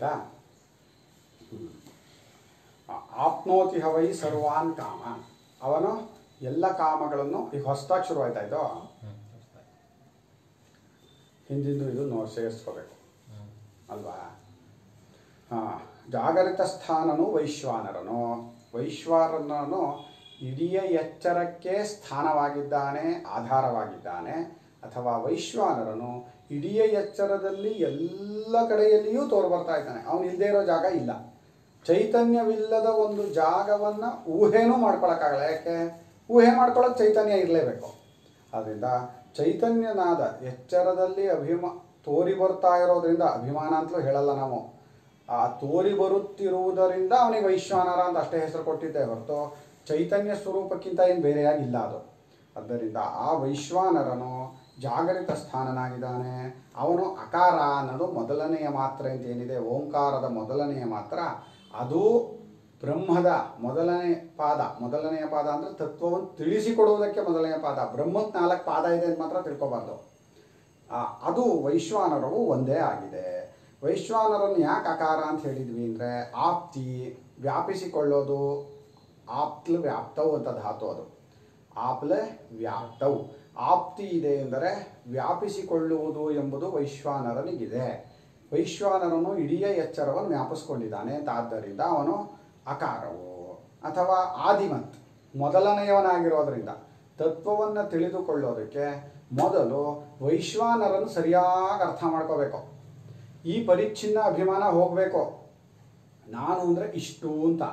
ಆಯಿತಾ. ಆಪ್ನೋತಿ ಹವೈ ಸರ್ವಾನ್ ಕಾಮ, ಅವನು ಎಲ್ಲ ಕಾಮಗಳನ್ನು, ಈಗ ಹೊಸದಾಗಿ ಶುರು ಆಯ್ತಾ ಇದು, ಹಿಂದಿಂದು ಇದು ಸೇರಿಸ್ಕೋಬೇಕು ಅಲ್ವಾ. ಹಾಂ, ಜಾಗರಿತ ಸ್ಥಾನನು ವೈಶ್ವಾನರನು, ವೈಶ್ವಾನರನು ಇಡೀ ಎಚ್ಚರಕ್ಕೆ ಸ್ಥಾನವಾಗಿದ್ದಾನೆ, ಆಧಾರವಾಗಿದ್ದಾನೆ. ಅಥವಾ ವೈಶ್ವಾನರನು ಇಡೀ ಎಚ್ಚರದಲ್ಲಿ ಎಲ್ಲ ಕಡೆಯಲ್ಲಿಯೂ ತೋರ್ಬರ್ತಾ ಇದ್ದಾನೆ, ಅವನು ಇಲ್ಲದೇ ಇರೋ ಜಾಗ ಇಲ್ಲ. ಚೈತನ್ಯವಿಲ್ಲದ ಒಂದು ಜಾಗವನ್ನು ಊಹೆನೂ ಮಾಡ್ಕೊಳಕ್ಕಾಗಲ್ಲ. ಯಾಕೆ? ಊಹೆ ಮಾಡ್ಕೊಳ್ಳೋಕೆ ಚೈತನ್ಯ ಇರಲೇಬೇಕು. ಆದ್ದರಿಂದ ಚೈತನ್ಯನಾದ ಎಚ್ಚರದಲ್ಲಿ ತೋರಿ ಬರ್ತಾ ಇರೋದ್ರಿಂದ, ಅಭಿಮಾನ ಅಂತಲೂ ಹೇಳಲ್ಲ ನಾವು, ಆ ತೋರಿ ಬರುತ್ತಿರುವುದರಿಂದ ಅವನಿಗೆ ವೈಶ್ವಾನರ ಅಂತ ಅಷ್ಟೇ ಹೆಸರು ಕೊಟ್ಟಿದ್ದೆ ಹೊರತು ಚೈತನ್ಯ ಸ್ವರೂಪಕ್ಕಿಂತ ಏನು ಬೇರೆಯಾಗಿಲ್ಲ ಅದು. ಆದ್ದರಿಂದ ಆ ವೈಶ್ವಾನರನು ಜಾಗರಿತ ಸ್ಥಾನನಾಗಿದ್ದಾನೆ. ಅವನು ಅಕಾರ ಅನ್ನೋದು ಮೊದಲನೆಯ ಮಾತ್ರೆ ಅಂತ ಏನಿದೆ, ಓಂಕಾರದ ಮೊದಲನೆಯ ಮಾತ್ರ, ಅದು ಬ್ರಹ್ಮದ ಮೊದಲನೇ ಪಾದ. ಮೊದಲನೆಯ ಪಾದ ಅಂದರೆ ತತ್ವವನ್ನು ತಿಳಿಸಿಕೊಡುವುದಕ್ಕೆ ಮೊದಲನೆಯ ಪಾದ. ಬ್ರಹ್ಮಕ್ಕೆ 4 ಪಾದ ಇದೆ ಅಂತ ಮಾತ್ರ ತಿಳ್ಕೊಬಾರ್ದು. ಅದು ವೈಶ್ವಾನರವು ಒಂದೇ ಆಗಿದೆ. ವೈಶ್ವಾನರನ್ನು ಯಾಕೆ ಅಕಾರ ಅಂತ ಹೇಳಿದ್ವಿ ಅಂದರೆ, ಆಪ್ತಿ ವ್ಯಾಪಿಸಿಕೊಳ್ಳೋದು, ಆಪ್ತ್ಲ ವ್ಯಾಪ್ತವು ಅಂತ ಧಾತು ಅದು, ಆಪ್ಲೆ ವ್ಯಾಪ್ತವು. ಆಪ್ತಿ ಇದೆ ಎಂದರೆ ವ್ಯಾಪಿಸಿಕೊಳ್ಳುವುದು ಎಂಬುದು ವೈಶ್ವಾನರನಿಗಿದೆ. ವೈಶ್ವಾನರನು ಇಡೀ ಎಚ್ಚರವನ್ನು ವ್ಯಾಪಿಸ್ಕೊಂಡಿದ್ದಾನೆ ಅಂತ, ಆದ್ದರಿಂದ ಅವನು ಅಕಾರವು. ಅಥವಾ ಆದಿಮತ್, ಮೊದಲನೆಯವನಾಗಿರೋದ್ರಿಂದ ತತ್ವವನ್ನು ತಿಳಿದುಕೊಳ್ಳೋದಕ್ಕೆ ಮೊದಲು ವೈಶ್ವಾನರನ್ನು ಸರಿಯಾಗಿ ಅರ್ಥ ಮಾಡ್ಕೋಬೇಕು. ಈ ಪರಿಚ್ಛಿನ್ನ ಅಭಿಮಾನ ಹೋಗಬೇಕು. ನಾನು ಅಂದರೆ ಇಷ್ಟು ಅಂತ,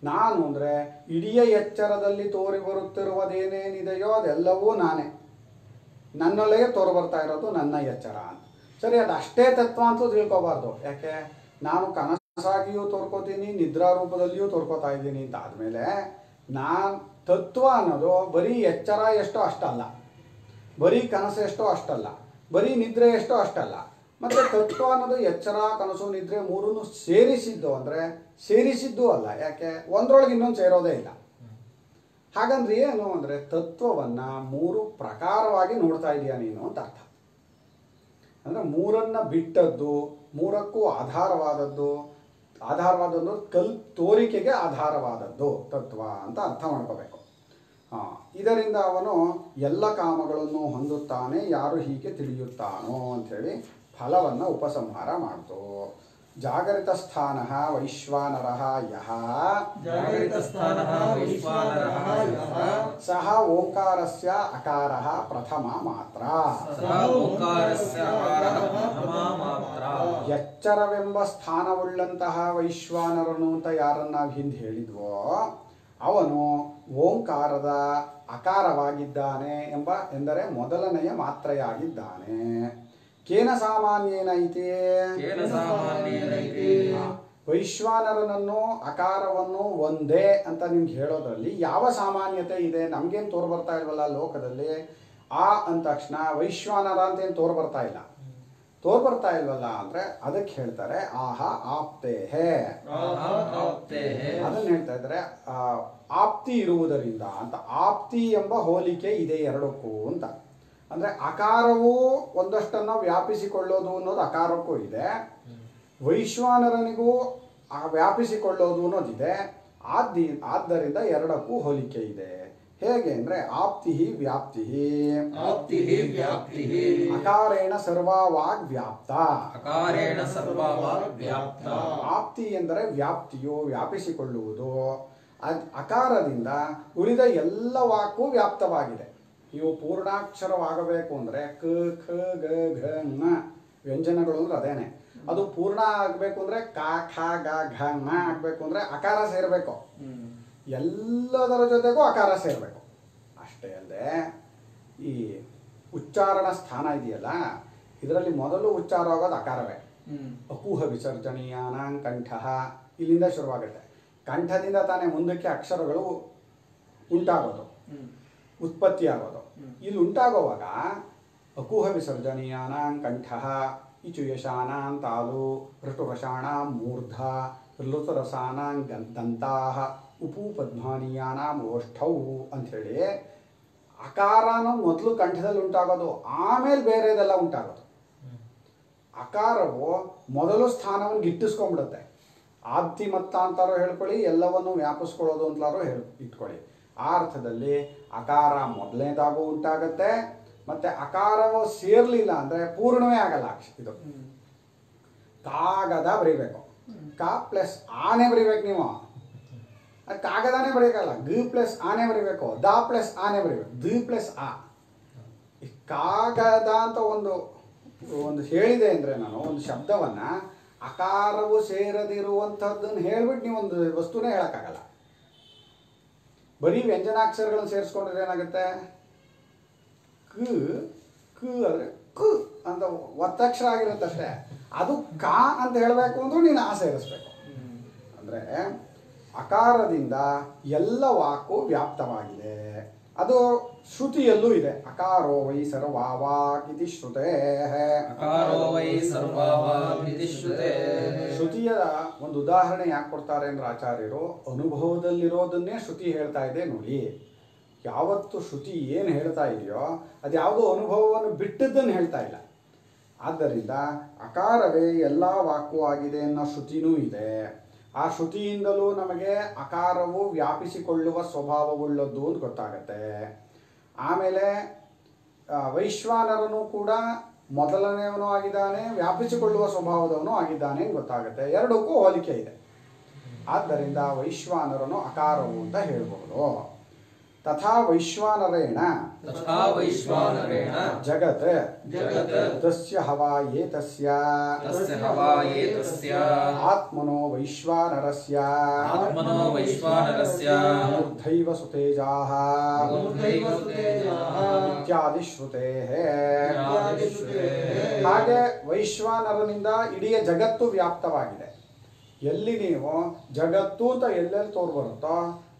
ನಾನು ಅಂದರೆ ಇಡೀ ಎಚ್ಚರದಲ್ಲಿ ತೋರಿ ಬರುತ್ತಿರುವುದೇನೇನಿದೆಯೋ ಅದೆಲ್ಲವೂ ನಾನೇ, ನನ್ನೊಳಗೆ ತೋರಿಬರ್ತಾ ಇರೋದು ನನ್ನ ಎಚ್ಚರ ಅಂತ. ಸರಿ, ಅದು ಅಷ್ಟೇ ತತ್ವ ಅಂತೂ ತಿಳ್ಕೊಬಾರ್ದು. ಯಾಕೆ? ನಾನು ಕನಸಾಗಿಯೂ ತೋರ್ಕೋತೀನಿ, ನಿದ್ರಾ ರೂಪದಲ್ಲಿಯೂ ತೋರ್ಕೋತಾ ಇದ್ದೀನಿ ಅಂತ ಆದಮೇಲೆ, ನಾನು ತತ್ವ ಅನ್ನೋದು ಬರೀ ಎಚ್ಚರ ಎಷ್ಟೋ ಅಷ್ಟಲ್ಲ, ಬರೀ ಕನಸು ಎಷ್ಟೋ ಅಷ್ಟಲ್ಲ, ಬರೀ ನಿದ್ರೆ ಎಷ್ಟೋ ಅಷ್ಟಲ್ಲ. ಮತ್ತು ತತ್ವ ಅನ್ನೋದು ಎಚ್ಚರ, ಕನಸು, ನಿದ್ರೆ ಮೂರನ್ನು ಸೇರಿಸಿದ್ದು ಅಂದರೆ ಸೇರಿಸಿದ್ದು ಅಲ್ಲ. ಯಾಕೆ? ಒಂದರೊಳಗೆ ಇನ್ನೊಂದು ಸೇರೋದೇ ಇಲ್ಲ. ಹಾಗಂದ್ರೆ ಏನು ಅಂದರೆ, ತತ್ವವನ್ನು 3 ಪ್ರಕಾರವಾಗಿ ನೋಡ್ತಾ ಇದೆಯಾ ನೀನು ಅಂತ ಅರ್ಥ. ಅಂದರೆ 3ನ್ನು ಬಿಟ್ಟದ್ದು, 3ಕ್ಕೂ ಆಧಾರವಾದದ್ದು ತೋರಿಕೆಗೆ ಆಧಾರವಾದದ್ದು ತತ್ವ ಅಂತ ಅರ್ಥ ಮಾಡ್ಕೋಬೇಕು. ಇದರಿಂದ ಅವನು ಎಲ್ಲ ಕಾಮಗಳನ್ನು ಹೊಂದುತ್ತಾನೆ, ಯಾರು ಹೀಗೆ ತಿಳಿಯುತ್ತಾನೋ ಅಂಥೇಳಿ ಫಲವನ್ನು ಉಪಸಂಹಾರ ಮಾಡ್ತು. ಜಾಗರಿತ ಸ್ಥಾನ ವೈಶ್ವಾನರಃ ಯಃ ಸಹ ಓಂಕಾರಸ್ಯ ಅಕಾರಃ ಪ್ರಥಮ ಮಾತ್ರ. ಎಚ್ಚರವೆಂಬ ಸ್ಥಾನವುಳ್ಳಂತಹ ವೈಶ್ವಾನರನು ಅಂತ ಯಾರನ್ನ ನಾವು ಹಿಂದೆ ಹೇಳಿದ್ವೋ, ಅವನು ಓಂಕಾರದ ಅಕಾರವಾಗಿದ್ದಾನೆ ಎಂದರೆ ಮೊದಲನೆಯ ಮಾತ್ರೆಯಾಗಿದ್ದಾನೆ. ಕೇನ ಸಾಮಾನ್ಯೇನ ಐತಿ, ವೈಶ್ವಾನರನನ್ನು ಅಕಾರವನ್ನು ಒಂದೇ ಅಂತ ನಿಮ್ಗೆ ಹೇಳೋದ್ರಲ್ಲಿ ಯಾವ ಸಾಮಾನ್ಯತೆ ಇದೆ? ನಮ್ಗೇನು ತೋರ್ಬರ್ತಾ ಇಲ್ವಲ್ಲ ಲೋಕದಲ್ಲಿ. ಆ ಅಂದ ತಕ್ಷಣ ವೈಶ್ವಾನರ ಅಂತ ಏನು ತೋರ್ಬರ್ತಾ ಇಲ್ವಲ್ಲ ಅಂದರೆ ಅದಕ್ಕೆ ಹೇಳ್ತಾರೆ ಆಹಾ ಆಪ್ತೇಹೇ, ಅದನ್ನು ಹೇಳ್ತಾ ಇದ್ದಾರೆ ಆಪ್ತಿ ಇರುವುದರಿಂದ ಅಂತ. ಆಪ್ತಿ ಎಂಬ ಹೋಲಿಕೆ ಇದೆ ಎರಡಕ್ಕೂ ಅಂತ. ಅಂದರೆ ಅಕಾರವು ಒಂದಷ್ಟನ್ನು ವ್ಯಾಪಿಸಿಕೊಳ್ಳೋದು ಅನ್ನೋದು ಅಕಾರಕ್ಕೂ ಇದೆ, ವೈಶ್ವಾನರನಿಗೂ ವ್ಯಾಪಿಸಿಕೊಳ್ಳೋದು ಅನ್ನೋದಿದೆ. ಆದ್ದರಿಂದ ಎರಡಕ್ಕೂ ಹೋಲಿಕೆ ಇದೆ. ಹೇಗೆ ಅಂದರೆ ಆಪ್ತಿ ವ್ಯಾಪ್ತಿ, ಅಕಾರೇಣ ಸರ್ವವಾಗ್ ವ್ಯಾಪ್ತ. ಆಪ್ತಿ ಎಂದರೆ ವ್ಯಾಪ್ತಿಯು, ವ್ಯಾಪಿಸಿಕೊಳ್ಳುವುದು. ಅಕಾರದಿಂದ ಉಳಿದ ಎಲ್ಲ ವಾಕು ವ್ಯಾಪ್ತವಾಗಿದೆ. ಇವು ಪೂರ್ಣಾಕ್ಷರವಾಗಬೇಕು ಅಂದರೆ ಕ ಖ ಗ ಘ ಞ ವ್ಯಂಜನಗಳು ಅಂದ್ರೆ ಅದೇನೆ. ಅದು ಪೂರ್ಣ ಆಗಬೇಕು ಅಂದರೆ ಕ ಖ ಗ ಘ ಞ ಆಗಬೇಕು ಅಂದರೆ ಅಕಾರ ಸೇರಬೇಕು, ಎಲ್ಲದರ ಜೊತೆಗೂ ಅಕಾರ ಸೇರಬೇಕು. ಅಷ್ಟೇ ಅಲ್ಲದೆ ಈ ಉಚ್ಚಾರಣ ಸ್ಥಾನ ಇದೆಯಲ್ಲ, ಇದರಲ್ಲಿ ಮೊದಲು ಉಚ್ಚಾರ ಆಗೋದು ಅಕಾರವೇ. ಅಕೂಹ ವಿಸರ್ಜನೀಯಾನಾಂ ಕಂಠ, ಇಲ್ಲಿಂದ ಶುರುವಾಗುತ್ತೆ. ಕಂಠದಿಂದ ತಾನೇ ಮುಂದಕ್ಕೆ ಅಕ್ಷರಗಳು ಉಂಟಾಗೋದು, ಉತ್ಪತ್ತಿ ಆಗೋದು. ಇಲ್ಲಿ ಉಂಟಾಗುವಾಗ ಅಕೂಹ ವಿಸರ್ಜನೀಯಾನಾಂ ಕಂಠ, ಇಚುಯಶಾನಾಂ ತಾಲು, ಋಟುರಸಾಣಾಂ ಮೂರ್ಧ, ಲುತರಸಾನಾಂ ದಂತಾಃ, ಉಪೂಪದ್ಮಾನೀಯಾನಾಂ ಓಷ್ಠೌ ಅಂಥೇಳಿ ಅಕಾರನ ಮೊದಲು ಕಂಠದಲ್ಲಿ ಉಂಟಾಗೋದು, ಆಮೇಲೆ ಬೇರೆದೆಲ್ಲ ಉಂಟಾಗೋದು. ಅಕಾರವು ಮೊದಲು ಸ್ಥಾನವನ್ನು ಗಿಟ್ಟಿಸ್ಕೊಂಡ್ಬಿಡುತ್ತೆ. ಆಪ್ತಿಮತ್ತ ಅಂತಾರೋ ಹೇಳ್ಕೊಳ್ಳಿ, ಎಲ್ಲವನ್ನು ವ್ಯಾಪಿಸ್ಕೊಳ್ಳೋದು ಅಂತಲಾರೋ ಇಟ್ಕೊಳ್ಳಿ. ಆ ಅರ್ಥದಲ್ಲಿ ಅಕಾರ ಮೊದಲನೇದಾಗೂ ಉಂಟಾಗತ್ತೆ, ಮತ್ತೆ ಅಕಾರವು ಸೇರ್ಲಿಲ್ಲ ಅಂದ್ರೆ ಪೂರ್ಣವೇ ಆಗಲ್ಲ. ಇದು ಕಾಗದ ಬರೀಬೇಕು, ಕ ಪ್ಲಸ್ ಆನೆ ಬರೀಬೇಕು. ನೀವು ಕಾಗದಾನೇ ಬರೀಕಲ್ಲ, ಗ ಪ್ಲಸ್ ಆನೆ ಬರೀಬೇಕು, ದ ಪ್ಲಸ್ ಆನೆ ಬರೀಬೇಕು, ದ ಪ್ಲಸ್ ಆ. ಕಾಗದ ಅಂತ ಒಂದು ಹೇಳಿದೆ ಅಂದ್ರೆ ನಾನು ಒಂದು ಶಬ್ದವನ್ನ ಅಕಾರವು ಸೇರದಿರುವಂಥದ್ದನ್ನು ಹೇಳ್ಬಿಟ್ಟು ನೀವು ಒಂದು ವಸ್ತುನೇ ಹೇಳಕ್ಕಾಗಲ್ಲ. ಬರೀ ವ್ಯಂಜನಾಕ್ಷರಗಳನ್ನು ಸೇರಿಸ್ಕೊಂಡ್ರೆ ಏನಾಗುತ್ತೆ? ಕ ಅಂದ್ರೆ ಕು ಅಂತ ಒತ್ತಕ್ಷರ ಆಗಿರುತ್ತಷ್ಟೇ. ಅದು ಕ ಅಂತ ಹೇಳಬೇಕು ಅಂದ್ರೂ ನೀನು ಆ ಸೇರಿಸ್ಬೇಕು. ಅಂದ್ರೆ ಅಕಾರದಿಂದ ಎಲ್ಲ ವಾಕು ವ್ಯಾಪ್ತವಾಗಿದೆ. ಅದು ಶ್ರುತಿಯಲ್ಲೂ ಇದೆ. ಅಕಾರೋ ವೈ ಸರ್ವಾವಾಕಿತಿ ಶ್ರುತೇ. ಅಕಾರೋ ವೈ ಸರ್ವಾವಾಕಿತಿ ಶ್ರುತೇ. ಶ್ರುತಿಯ ಒಂದು ಉದಾಹರಣೆ ಯಾಕೆ ಕೊಡ್ತಾರೆ ಅಂದ್ರೆ ಆಚಾರ್ಯರು, ಅನುಭವದಲ್ಲಿರೋದನ್ನೇ ಶ್ರುತಿ ಹೇಳ್ತಾ ಇದೆ ನೋಡಿ. ಯಾವತ್ತು ಶ್ರುತಿ ಏನು ಹೇಳ್ತಾ ಇದೆಯೋ ಅದು ಯಾವುದೋ ಅನುಭವವನ್ನು ಬಿಟ್ಟದ್ದನ್ನು ಹೇಳ್ತಾ ಇಲ್ಲ. ಆದ್ದರಿಂದ ಅಕಾರವೇ ಎಲ್ಲ ವಾಕು ಆಗಿದೆ ಅನ್ನೋ ಶ್ರುತಿನೂ ಇದೆ. ಆ ಶ್ರುತಿಯಿಂದಲೂ ನಮಗೆ ಅಕಾರವು ವ್ಯಾಪಿಸಿಕೊಳ್ಳುವ ಸ್ವಭಾವವುಳ್ಳದ್ದು ಅಂತ ಗೊತ್ತಾಗತ್ತೆ. ಆಮೇಲೆ ವೈಶ್ವಾನರನು ಕೂಡ ಮೊದಲನೆಯವನು ಆಗಿದ್ದಾನೆ, ವ್ಯಾಪಿಸಿಕೊಳ್ಳುವ ಸ್ವಭಾವದವನು ಆಗಿದ್ದಾನೆ ಅಂತ ಗೊತ್ತಾಗುತ್ತೆ. ಎರಡಕ್ಕೂ ಹೋಲಿಕೆ ಇದೆ. ಆದ್ದರಿಂದ ವೈಶ್ವಾನರನು ಅಕಾರವು ಅಂತ ಹೇಳ್ಬೋದು. ತಥಾ ವೈಶ್ವಾನರೇಣ ಜಗತ್ ತಸ್ಯ ಹವಾಯೇತಸ್ಯ ಆತ್ಮನೋ ವೈಶ್ವಾನರಸ್ಯ ಊರ್ಧ್ವೈವ ಸುತೇಜಾಃ ಇತ್ಯಾದಿ ಶ್ರುತೇಃ. ಹಾಗೆ ವೈಶ್ವಾನರನಿಂದ ಇಡೀ ಜಗತ್ತು ವ್ಯಾಪ್ತವಾಗಿದೆ. ಎಲ್ಲಿ ನೀವು ಜಗತ್ತು ಅಂತ ಎಲ್ಲೆಲ್ಲಿ ತೋರ್ಬರುತ್ತೋ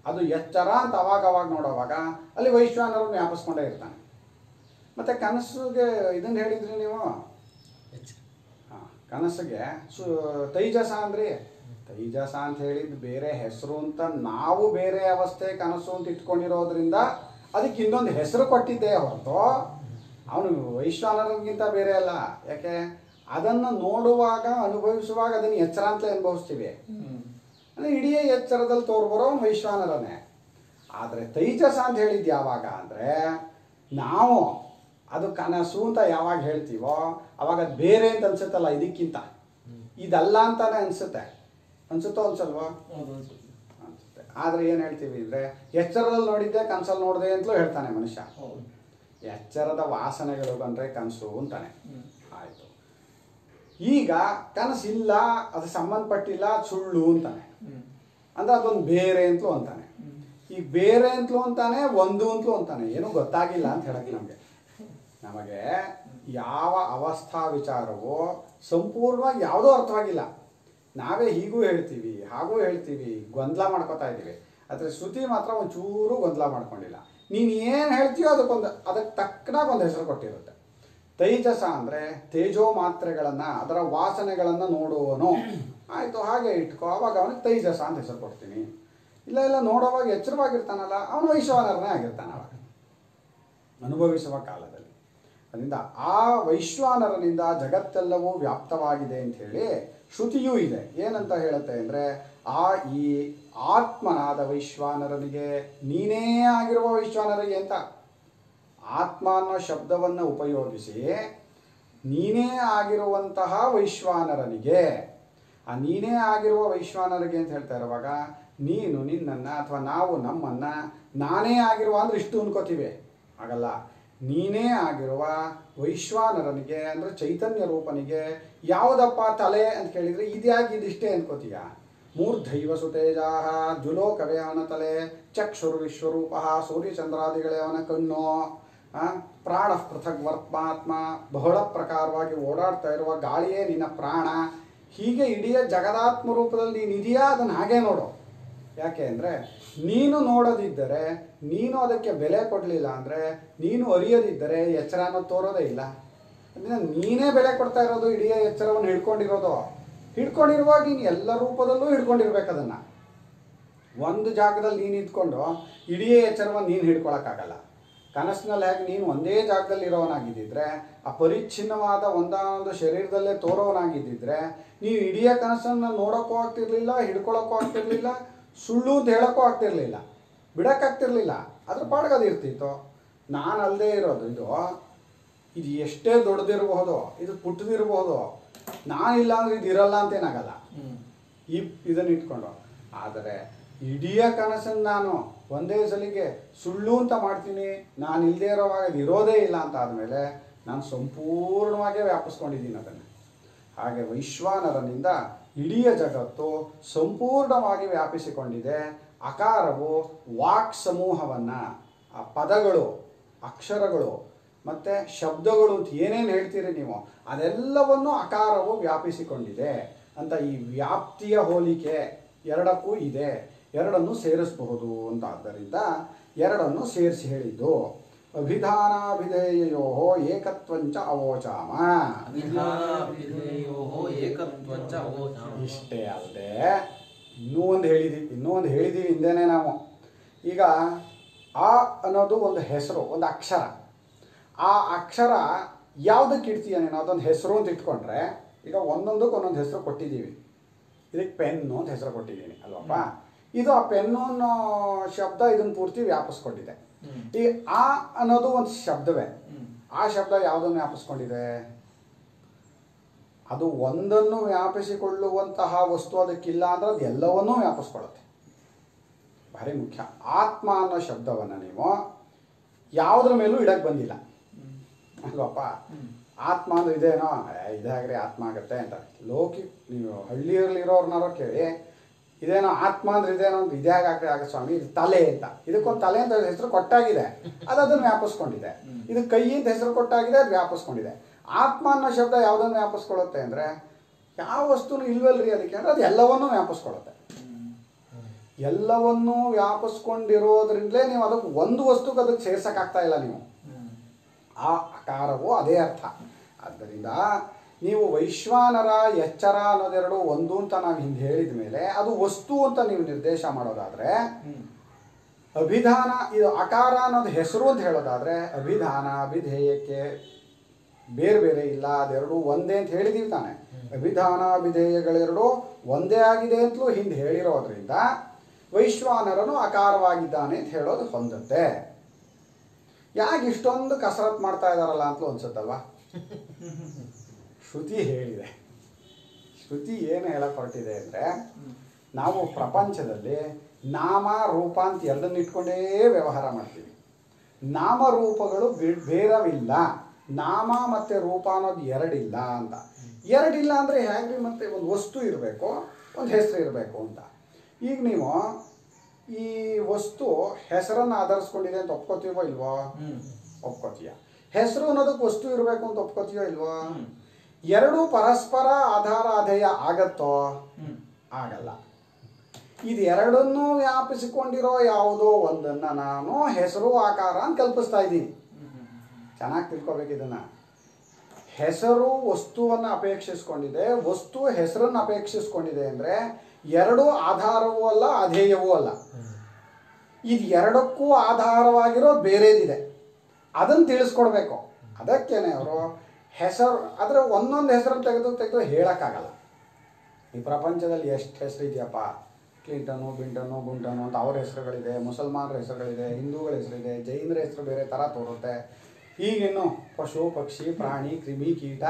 ಅದು ಎಚ್ಚರ ಅಂತ ಅವಾಗ ನೋಡೋವಾಗ ಅಲ್ಲಿ ವೈಶ್ವಾನರನ್ನು ವ್ಯಾಪಿಸ್ಕೊಂಡೇ ಇರ್ತಾನೆ. ಮತ್ತೆ ಕನಸಿಗೆ ಇದನ್ನು ಹೇಳಿದ್ರಿ ನೀವು, ಕನಸಿಗೆ ತೈಜಸ ಅಂದ್ರಿ. ತೈಜಸ ಅಂತ ಹೇಳಿದ್ದು ಬೇರೆ ಹೆಸರು ಅಂತ ನಾವು ಬೇರೆ ಅವಸ್ಥೆ ಕನಸು ಅಂತ ಇಟ್ಕೊಂಡಿರೋದ್ರಿಂದ ಅದಕ್ಕೆ ಇನ್ನೊಂದು ಹೆಸರು ಕೊಟ್ಟಿದ್ದೇ ಹೊರತು ಅವನು ವೈಶ್ವಾನರಿಗಿಂತ ಬೇರೆ ಅಲ್ಲ. ಯಾಕೆ? ಅದನ್ನು ನೋಡುವಾಗ ಅನುಭವಿಸುವಾಗ ಅದನ್ನು ಎಚ್ಚರ ಅಂತಲೇ ಅನುಭವಿಸ್ತೀವಿ. ಅಂದರೆ ಇಡೀ ಎಚ್ಚರದಲ್ಲಿ ತೋರ್ಬರೋ ವೈಶ್ವಾನರನೇ. ಆದರೆ ತೈಜಸ ಅಂತ ಹೇಳಿದ್ದು ಯಾವಾಗ ಅಂದರೆ ನಾವು ಅದು ಕನಸು ಅಂತ ಯಾವಾಗ ಹೇಳ್ತೀವೋ ಅವಾಗ ಅದು ಬೇರೆ ಅಂತ ಅನ್ಸುತ್ತಲ್ಲ, ಇದಕ್ಕಿಂತ ಇದಲ್ಲ ಅಂತಾನೆ ಅನ್ಸುತ್ತೋ ಅನ್ಸಲ್ವಾ? ಅನ್ಸುತ್ತೆ. ಆದರೆ ಏನು ಹೇಳ್ತೀವಿ ಅಂದರೆ ಎಚ್ಚರದಲ್ಲಿ ನೋಡಿದ್ದೆ ಕನಸಲ್ಲಿ ನೋಡಿದೆ ಅಂತಲೂ ಹೇಳ್ತಾನೆ ಮನುಷ್ಯ. ಎಚ್ಚರದ ವಾಸನೆಗಳು ಬಂದರೆ ಕನಸು ಅಂತಾನೆ. ಆಯಿತು. ಈಗ ಕನಸಿಲ್ಲ, ಅದು ಸಂಬಂಧಪಟ್ಟಿಲ್ಲ, ಸುಳ್ಳು ಅಂತಾನೆ. ಅಂದ್ರೆ ಅದೊಂದು ಬೇರೆ ಅಂತಲೂ ಅಂತಾನೆ. ಈ ಬೇರೆ ಅಂತಲೂ ಅಂತಾನೆ, ಒಂದು ಅಂತಲೂ ಅಂತಾನೆ. ಏನೂ ಗೊತ್ತಾಗಿಲ್ಲ ಅಂತ ಹೇಳಕ್ಕೆ ನಮಗೆ ಯಾವ ಅವಸ್ಥಾ ವಿಚಾರವೋ ಸಂಪೂರ್ಣವಾಗಿ ಯಾವುದೋ ಅರ್ಥವಾಗಿಲ್ಲ. ನಾವೇ ಹೀಗೂ ಹೇಳ್ತೀವಿ ಹಾಗೂ ಹೇಳ್ತೀವಿ, ಗೊಂದಲ ಮಾಡ್ಕೋತಾ ಇದ್ದೀವಿ. ಆದರೆ ಶ್ರುತಿ ಮಾತ್ರ ಒಂಚೂರು ಗೊಂದಲ ಮಾಡ್ಕೊಂಡಿಲ್ಲ. ನೀನು ಏನು ಹೇಳ್ತೀಯೋ ಅದಕ್ಕೆ ತಕ್ಕನಾಗಿ ಒಂದು ಹೆಸರು ಕೊಟ್ಟಿರುತ್ತೆ. ತೈಜಸ ಅಂದರೆ ತೇಜೋ ಮಾತ್ರೆಗಳನ್ನು, ಅದರ ವಾಸನೆಗಳನ್ನು ನೋಡುವನು. ಆಯಿತು, ಹಾಗೆ ಇಟ್ಕೋ, ಅವಾಗ ಅವನಿಗೆ ತೈಜಸ ಅಂತ ಹೆಸರು ಕೊಡ್ತೀನಿ. ಇಲ್ಲ ನೋಡುವಾಗ ಎಚ್ಚರವಾಗಿರ್ತಾನಲ್ಲ, ಅವನು ವೈಶ್ವಾನರನೇ ಆಗಿರ್ತಾನೆ ಅವಾಗ ಅನುಭವಿಸುವ ಕಾಲದಲ್ಲಿ. ಅದರಿಂದ ಆ ವೈಶ್ವಾನರನಿಂದ ಜಗತ್ತೆಲ್ಲವೂ ವ್ಯಾಪ್ತವಾಗಿದೆ ಅಂಥೇಳಿ ಶ್ರುತಿಯೂ ಇದೆ. ಏನಂತ ಹೇಳುತ್ತೆ ಅಂದರೆ ಈ ಆತ್ಮನಾದ ವೈಶ್ವಾನರನಿಗೆ, ನೀನೇ ಆಗಿರುವ ವೈಶ್ವಾನರಿಗೆ ಅಂತ ಆತ್ಮ ಅನ್ನೋ ಶಬ್ದವನ್ನು ಉಪಯೋಗಿಸಿ ನೀನೇ ಆಗಿರುವಂತಹ ವೈಶ್ವಾನರನಿಗೆ, ಆ ನೀನೇ ಆಗಿರುವ ವೈಶ್ವಾನರಿಗೆ ಅಂತ ಹೇಳ್ತಾ ಇರುವಾಗ ನೀನು ನಿನ್ನನ್ನು ಅಥವಾ ನಾವು ನಮ್ಮನ್ನು ನಾನೇ ಆಗಿರುವ ಅಂದರೆ ಇಷ್ಟು ಅನ್ಕೋತೀವಿ. ಆಗಲ್ಲ. ನೀನೇ ಆಗಿರುವ ವೈಶ್ವಾನರನಿಗೆ ಅಂದರೆ ಚೈತನ್ಯ ರೂಪನಿಗೆ ಯಾವುದಪ್ಪ ತಲೆ ಅಂತ ಕೇಳಿದರೆ ಇದಿಷ್ಟೇ ಅನ್ಕೋತೀಯ. ಮೂರ್ಧೈವ ಸುತೇಜಾಹ, ದ್ಯುಲೋಕವೇ ಅವನ ತಲೆ, ಚಕ್ಷುರು ವಿಶ್ವರೂಪ, ಸೂರ್ಯಚಂದ್ರಾದಿಗಳೇ ಅವನ ಕಣ್ಣು, ಪ್ರಾಣ ಪೃಥಗ್ ವರ್ತ್ಮಾತ್ಮ, ಬಹಳ ಪ್ರಕಾರವಾಗಿ ಓಡಾಡ್ತಾ ಇರುವ ಗಾಳಿಯೇ ನಿನ್ನ ಪ್ರಾಣ. ಹೀಗೆ ಇಡೀ ಜಗದಾತ್ಮ ರೂಪದಲ್ಲಿ ನೀನು ಇದೆಯಾ, ಅದನ್ನು ಹಾಗೆ ನೋಡು. ಯಾಕೆ ಅಂದರೆ ನೀನು ನೋಡೋದಿದ್ದರೆ, ನೀನು ಅದಕ್ಕೆ ಬೆಲೆ ಕೊಡಲಿಲ್ಲ ಅಂದರೆ, ನೀನು ಅರಿಯೋದಿದ್ದರೆ ಎಚ್ಚರ ಅನ್ನೋದು ತೋರೋದೇ ಇಲ್ಲ. ಅದನ್ನು ನೀನೇ ಬೆಲೆ ಕೊಡ್ತಾ ಇರೋದು, ಇಡೀ ಎಚ್ಚರವನ್ನು ಹಿಡ್ಕೊಂಡಿರುವಾಗ ನೀನು ಎಲ್ಲ ರೂಪದಲ್ಲೂ ಹಿಡ್ಕೊಂಡಿರ್ಬೇಕು. ಅದನ್ನು ಒಂದು ಜಾಗದಲ್ಲಿ ನೀನು ಇದ್ಕೊಂಡು ಇಡೀ ಎಚ್ಚರವನ್ನು ನೀನು ಹಿಡ್ಕೊಳಕ್ಕಾಗಲ್ಲ. ಕನಸಿನಲ್ಲಿ ಹೇಗೆ ನೀನು ಒಂದೇ ಜಾಗದಲ್ಲಿ ಇರೋವನಾಗಿದ್ದಿದ್ರೆ, ಆ ಪರಿಚ್ಛಿನ್ನವಾದ ಒಂದಾನೊಂದು ಶರೀರದಲ್ಲೇ ತೋರೋವನಾಗಿದ್ದಿದ್ರೆ, ನೀವು ಇಡೀ ಕನಸನ್ನು ನೋಡೋಕ್ಕೂ ಆಗ್ತಿರ್ಲಿಲ್ಲ, ಹಿಡ್ಕೊಳ್ಳೋಕ್ಕೂ ಆಗ್ತಿರ್ಲಿಲ್ಲ, ಸುಳ್ಳು ಅಂತ ಹೇಳೋಕ್ಕೂ ಆಗ್ತಿರ್ಲಿಲ್ಲ, ಬಿಡೋಕ್ಕಾಗ್ತಿರ್ಲಿಲ್ಲ. ಅದ್ರ ಪಾಡ್ಗೆ ಅದು ಇರ್ತಿತ್ತು. ನಾನು ಅಲ್ಲದೆ ಇರೋದು ಇದು ಎಷ್ಟೇ ದೊಡ್ಡದಿರಬಹುದು, ಇದು ಪುಟ್ಟದಿರಬಹುದು, ನಾನಿಲ್ಲ ಅಂದರೆ ಇದು ಇರಲ್ಲ ಅಂತೇನಾಗಲ್ಲ ಇದನ್ನು ಇಟ್ಕೊಂಡು. ಆದರೆ ಇಡೀ ಕನಸನ್ನು ನಾನು ಒಂದೇ ಸಲಿಗೆ ಸುಳ್ಳು ಅಂತ ಮಾಡ್ತೀನಿ, ನಾನು ಇಲ್ಲದೆ ಇರೋವಾಗ ಅದು ಇರೋದೇ ಇಲ್ಲ ಅಂತ ಆದಮೇಲೆ ನಾನು ಸಂಪೂರ್ಣವಾಗಿ ವ್ಯಾಪಿಸ್ಕೊಂಡಿದ್ದೀನಿ ಅದನ್ನು. ಹಾಗೆ ವೈಶ್ವಾನರನಿಂದ ಇಡೀ ಜಗತ್ತು ಸಂಪೂರ್ಣವಾಗಿ ವ್ಯಾಪಿಸಿಕೊಂಡಿದೆ. ಅಕಾರವು ವಾಕ್ ಸಮೂಹವನ್ನು, ಆ ಪದಗಳು, ಅಕ್ಷರಗಳು ಮತ್ತು ಶಬ್ದಗಳು ಅಂತ ಏನೇನು ಹೇಳ್ತೀರಿ ನೀವು, ಅದೆಲ್ಲವನ್ನು ಅಕಾರವು ವ್ಯಾಪಿಸಿಕೊಂಡಿದೆ ಅಂತ. ಈ ವ್ಯಾಪ್ತಿಯ ಹೋಲಿಕೆ ಎರಡಕ್ಕೂ ಇದೆ, ಎರಡನ್ನು ಸೇರಿಸಬಹುದು ಅಂತ. ಆದ್ದರಿಂದ ಎರಡನ್ನು ಸೇರಿಸಿ ಹೇಳಿದ್ದು. ಅಭಿಧಾನಾಭಿಧೇಯೋ ಏಕತ್ವಂಚ ಅವೋಚಾಮ. ಇಷ್ಟೇ ಅಲ್ಲದೆ ಇನ್ನೂ ಒಂದು ಹೇಳಿದ್ದೀವಿ ಹಿಂದೆನೇ ನಾವು. ಈಗ ಆ ಅನ್ನೋದು ಒಂದು ಹೆಸರು, ಒಂದು ಅಕ್ಷರ. ಆ ಅಕ್ಷರ ಯಾವುದಕ್ಕೆ ಇಡ್ತೀಯ ನೀನು, ಅದೊಂದು ಹೆಸರು ಅಂತ ಇಟ್ಕೊಂಡ್ರೆ, ಈಗ ಒಂದೊಂದಕ್ಕೆ ಒಂದೊಂದು ಹೆಸರು ಕೊಟ್ಟಿದ್ದೀವಿ. ಇದಕ್ಕೆ ಪೆನ್ನು ಅಂತ ಹೆಸರು ಕೊಟ್ಟಿದ್ದೀನಿ ಅಲ್ವಪ್ಪ. ಇದು ಆ ಪೆನ್ನು ಅನ್ನೋ ಶಬ್ದ ಇದನ್ನು ಪೂರ್ತಿ ವ್ಯಾಪಿಸ್ಕೊಂಡಿದೆ. ಈ ಆ ಅನ್ನೋದು ಒಂದು ಶಬ್ದವೇ. ಆ ಶಬ್ದ ಯಾವುದನ್ನು ವ್ಯಾಪಿಸ್ಕೊಂಡಿದೆ? ಅದು ಒಂದನ್ನು ವ್ಯಾಪಿಸಿಕೊಳ್ಳುವಂತಹ ವಸ್ತು ಅದಕ್ಕಿಲ್ಲ ಅಂದರೆ ಅದು ಎಲ್ಲವನ್ನೂ ವ್ಯಾಪಿಸ್ಕೊಳ್ಳುತ್ತೆ. ಭಾರಿ ಮುಖ್ಯ. ಆತ್ಮ ಅನ್ನೋ ಶಬ್ದವನ್ನು ನೀವು ಯಾವುದ್ರ ಮೇಲೂ ಇಡಕ್ಕೆ ಬಂದಿಲ್ಲ ಅಲ್ವಪ್ಪ. ಆತ್ಮ ಅಂದ್ರೆ ಇದೇನೋ, ಇದಾಗ್ರೆ ಆತ್ಮ ಆಗುತ್ತೆ ಅಂತ ನೀವು ಹಳ್ಳಿಯಲ್ಲಿರೋರ್ನಾರೋ ಕೇಳಿ, ಇದೇನೋ ಆತ್ಮ ಅಂದ್ರೆ ಇದೇನೋ ಅಂತ, ಇದೇ ಆಗ ಸ್ವಾಮಿ ಇದು ತಲೆ ಅಂತ, ಇದಕ್ಕೊಂದು ತಲೆ ಅಂತ ಹೆಸರು ಕೊಟ್ಟಾಗಿದೆ, ಅದನ್ನು ವ್ಯಾಪಿಸ್ಕೊಂಡಿದೆ. ಇದು ಕೈ ಅಂತ ಹೆಸರು ಕೊಟ್ಟಾಗಿದೆ, ಅದು ವ್ಯಾಪಿಸ್ಕೊಂಡಿದೆ. ಆತ್ಮ ಅನ್ನೋ ಶಬ್ದ ಯಾವುದನ್ನು ವ್ಯಾಪಿಸ್ಕೊಳ್ಳುತ್ತೆ ಅಂದರೆ, ಯಾವ ವಸ್ತುನು ಇಲ್ವಲ್ರಿ ಅದಕ್ಕೆ ಅಂದರೆ ಅದು ಎಲ್ಲವನ್ನೂ ವ್ಯಾಪಿಸ್ಕೊಳ್ಳುತ್ತೆ. ಎಲ್ಲವನ್ನೂ ವ್ಯಾಪಿಸ್ಕೊಂಡಿರೋದ್ರಿಂದಲೇ ನೀವು ಅದಕ್ಕೆ ಒಂದು ವಸ್ತುಗೆ ಅದಕ್ಕೆ ಸೇರ್ಸೋಕ್ಕಾಗ್ತಾ ಇಲ್ಲ ನೀವು. ಆ ಅಕಾರವು ಅದೇ ಅರ್ಥ. ಆದ್ದರಿಂದ ನೀವು ವೈಶ್ವಾನರ, ಎಚ್ಚರ ಅನ್ನೋದೆರಡು ಒಂದು ಅಂತ ನಾವು ಹಿಂದೆ ಹೇಳಿದ ಮೇಲೆ ಅದು ವಸ್ತು ಅಂತ ನೀವು ನಿರ್ದೇಶ ಮಾಡೋದಾದರೆ, ಅಭಿಧಾನ ಇದು ಅಕಾರ ಅನ್ನೋದು ಹೆಸರು ಅಂತ ಹೇಳೋದಾದರೆ, ಅಭಿಧಾನ ಅಭಿಧೇಯಕ್ಕೆ ಬೇರೆ ಬೇರೆ ಇಲ್ಲ, ಅದೆರಡು ಒಂದೇ ಅಂತ ಹೇಳಿದೀವಿ ತಾನೆ. ಅಭಿಧಾನ ಅಭಿಧೇಯಗಳೆರಡು ಒಂದೇ ಆಗಿದೆ ಅಂತಲೂ ಹಿಂದೆ ಹೇಳಿರೋದ್ರಿಂದ ವೈಶ್ವಾನರನು ಅಕಾರವಾಗಿದ್ದಾನೆ ಅಂತ ಹೇಳೋದು ಹೊಂದುತ್ತೆ. ಯಾಕೆ ಇಷ್ಟೊಂದು ಕಸರತ್ತು ಮಾಡ್ತಾ ಇದ್ದಾರಲ್ಲ ಅಂತಲೂ ಅನ್ಸುತ್ತಲ್ವ. ಶ್ರುತಿ ಹೇಳಿದೆ. ಶ್ರುತಿ ಏನು ಹೇಳಕ್ಕೆ ಹೊರಟಿದೆ ಅಂದರೆ, ನಾವು ಪ್ರಪಂಚದಲ್ಲಿ ನಾಮ ರೂಪ ಅಂತ ಎರಡನ್ನು ಇಟ್ಕೊಂಡೇ ವ್ಯವಹಾರ ಮಾಡ್ತೀವಿ. ನಾಮರೂಪಗಳು ಬೇರವಿಲ್ಲ, ನಾಮ ಮತ್ತು ರೂಪ ಅನ್ನೋದು ಎರಡಿಲ್ಲ ಅಂತ. ಎರಡಿಲ್ಲ ಅಂದರೆ ಹೇಗೆ? ಮತ್ತೆ ಒಂದು ವಸ್ತು ಇರಬೇಕು, ಒಂದು ಹೆಸರು ಇರಬೇಕು ಅಂತ. ಈಗ ನೀವು ಈ ವಸ್ತು ಹೆಸರನ್ನು ಆಧರಿಸ್ಕೊಂಡಿದೆ ಅಂತ ಒಪ್ಕೋತೀವೋ ಇಲ್ವೋ? ಒಪ್ಕೋತೀಯ. ಹೆಸರು ಅನ್ನೋದಕ್ಕೆ ವಸ್ತು ಇರಬೇಕು ಅಂತ ಒಪ್ಕೋತೀಯೋ ಇಲ್ವೋ? ಎರಡೂ ಪರಸ್ಪರ ಆಧಾರ ಅಧೇಯ ಆಗತ್ತೋ? ಆಗಲ್ಲ. ಇದು ಎರಡನ್ನೂ ವ್ಯಾಪಿಸಿಕೊಂಡಿರೋ ಯಾವುದೋ ಒಂದನ್ನು ನಾನು ಹೆಸರು ಆಕಾರ ಅಂತ ಕಲ್ಪಿಸ್ತಾ ಇದ್ದೀನಿ. ಚೆನ್ನಾಗಿ ತಿಳ್ಕೊಬೇಕು ಇದನ್ನು. ಹೆಸರು ವಸ್ತುವನ್ನು ಅಪೇಕ್ಷಿಸ್ಕೊಂಡಿದೆ, ವಸ್ತು ಹೆಸರನ್ನು ಅಪೇಕ್ಷಿಸ್ಕೊಂಡಿದೆ ಅಂದರೆ ಎರಡೂ ಆಧಾರವೂ ಅಲ್ಲ, ಅಧೇಯವೂ ಅಲ್ಲ. ಇದು ಎರಡಕ್ಕೂ ಆಧಾರವಾಗಿರೋ ಬೇರೆದಿದೆ, ಅದನ್ನು ತಿಳಿಸ್ಕೊಡ್ಬೇಕು. ಅದಕ್ಕೇನೆ ಅವರು ಹೆಸರು, ಆದರೆ ಒಂದೊಂದು ಹೆಸರನ್ನು ತೆಗೆದು ಹೇಳೋಕ್ಕಾಗಲ್ಲ. ಈ ಪ್ರಪಂಚದಲ್ಲಿ ಎಷ್ಟು ಹೆಸರು ಇದೆಯಪ್ಪ, ಕ್ಲಿಂಟನು, ಬಿಂಟನು, ಗುಂಟನು ಅಂತ ಅವ್ರ ಹೆಸರುಗಳಿದೆ, ಮುಸಲ್ಮಾನರ ಹೆಸರುಗಳಿದೆ, ಹಿಂದೂಗಳ ಹೆಸರಿದೆ, ಜೈನರ ಹೆಸರು ಬೇರೆ ಥರ ತೋರುತ್ತೆ. ಈಗಿನ್ನು ಪಶು ಪಕ್ಷಿ ಪ್ರಾಣಿ ಕ್ರಿಮಿ ಕೀಟ